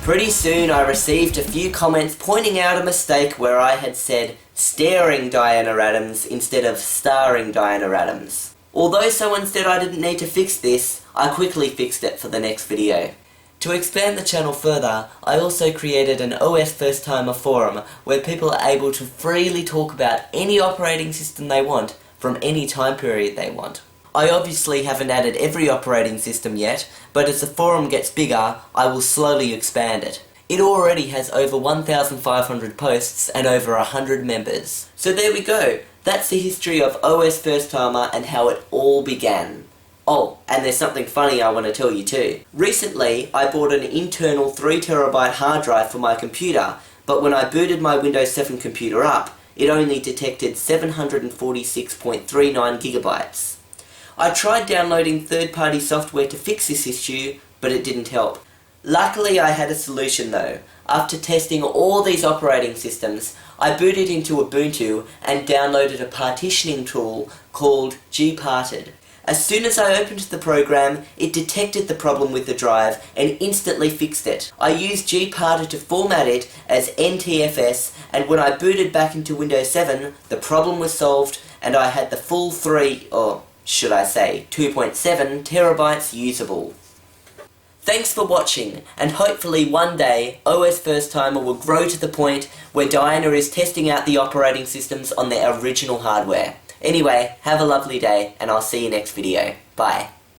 Pretty soon I received a few comments pointing out a mistake where I had said staring Diana Adams instead of starring Diana Adams. Although someone said I didn't need to fix this, I quickly fixed it for the next video. To expand the channel further, I also created an OSFirstTimer forum where people are able to freely talk about any operating system they want from any time period they want. I obviously haven't added every operating system yet, but as the forum gets bigger, I will slowly expand it. It already has over 1,500 posts and over 100 members. So there we go. That's the history of OSFirstTimer and how it all began. Oh, and there's something funny I want to tell you too. Recently, I bought an internal 3TB hard drive for my computer, but when I booted my Windows 7 computer up, it only detected 746.39GB. I tried downloading third-party software to fix this issue, but it didn't help. Luckily I had a solution though. After testing all these operating systems, I booted into Ubuntu and downloaded a partitioning tool called gparted. As soon as I opened the program, it detected the problem with the drive and instantly fixed it. I used gparted to format it as NTFS, and when I booted back into Windows 7, the problem was solved and I had the full 3, or should I say 2.7 terabytes usable. Thanks for watching, and hopefully one day OSFirstTimer will grow to the point where Diana is testing out the operating systems on their original hardware. Anyway, have a lovely day, and I'll see you next video. Bye.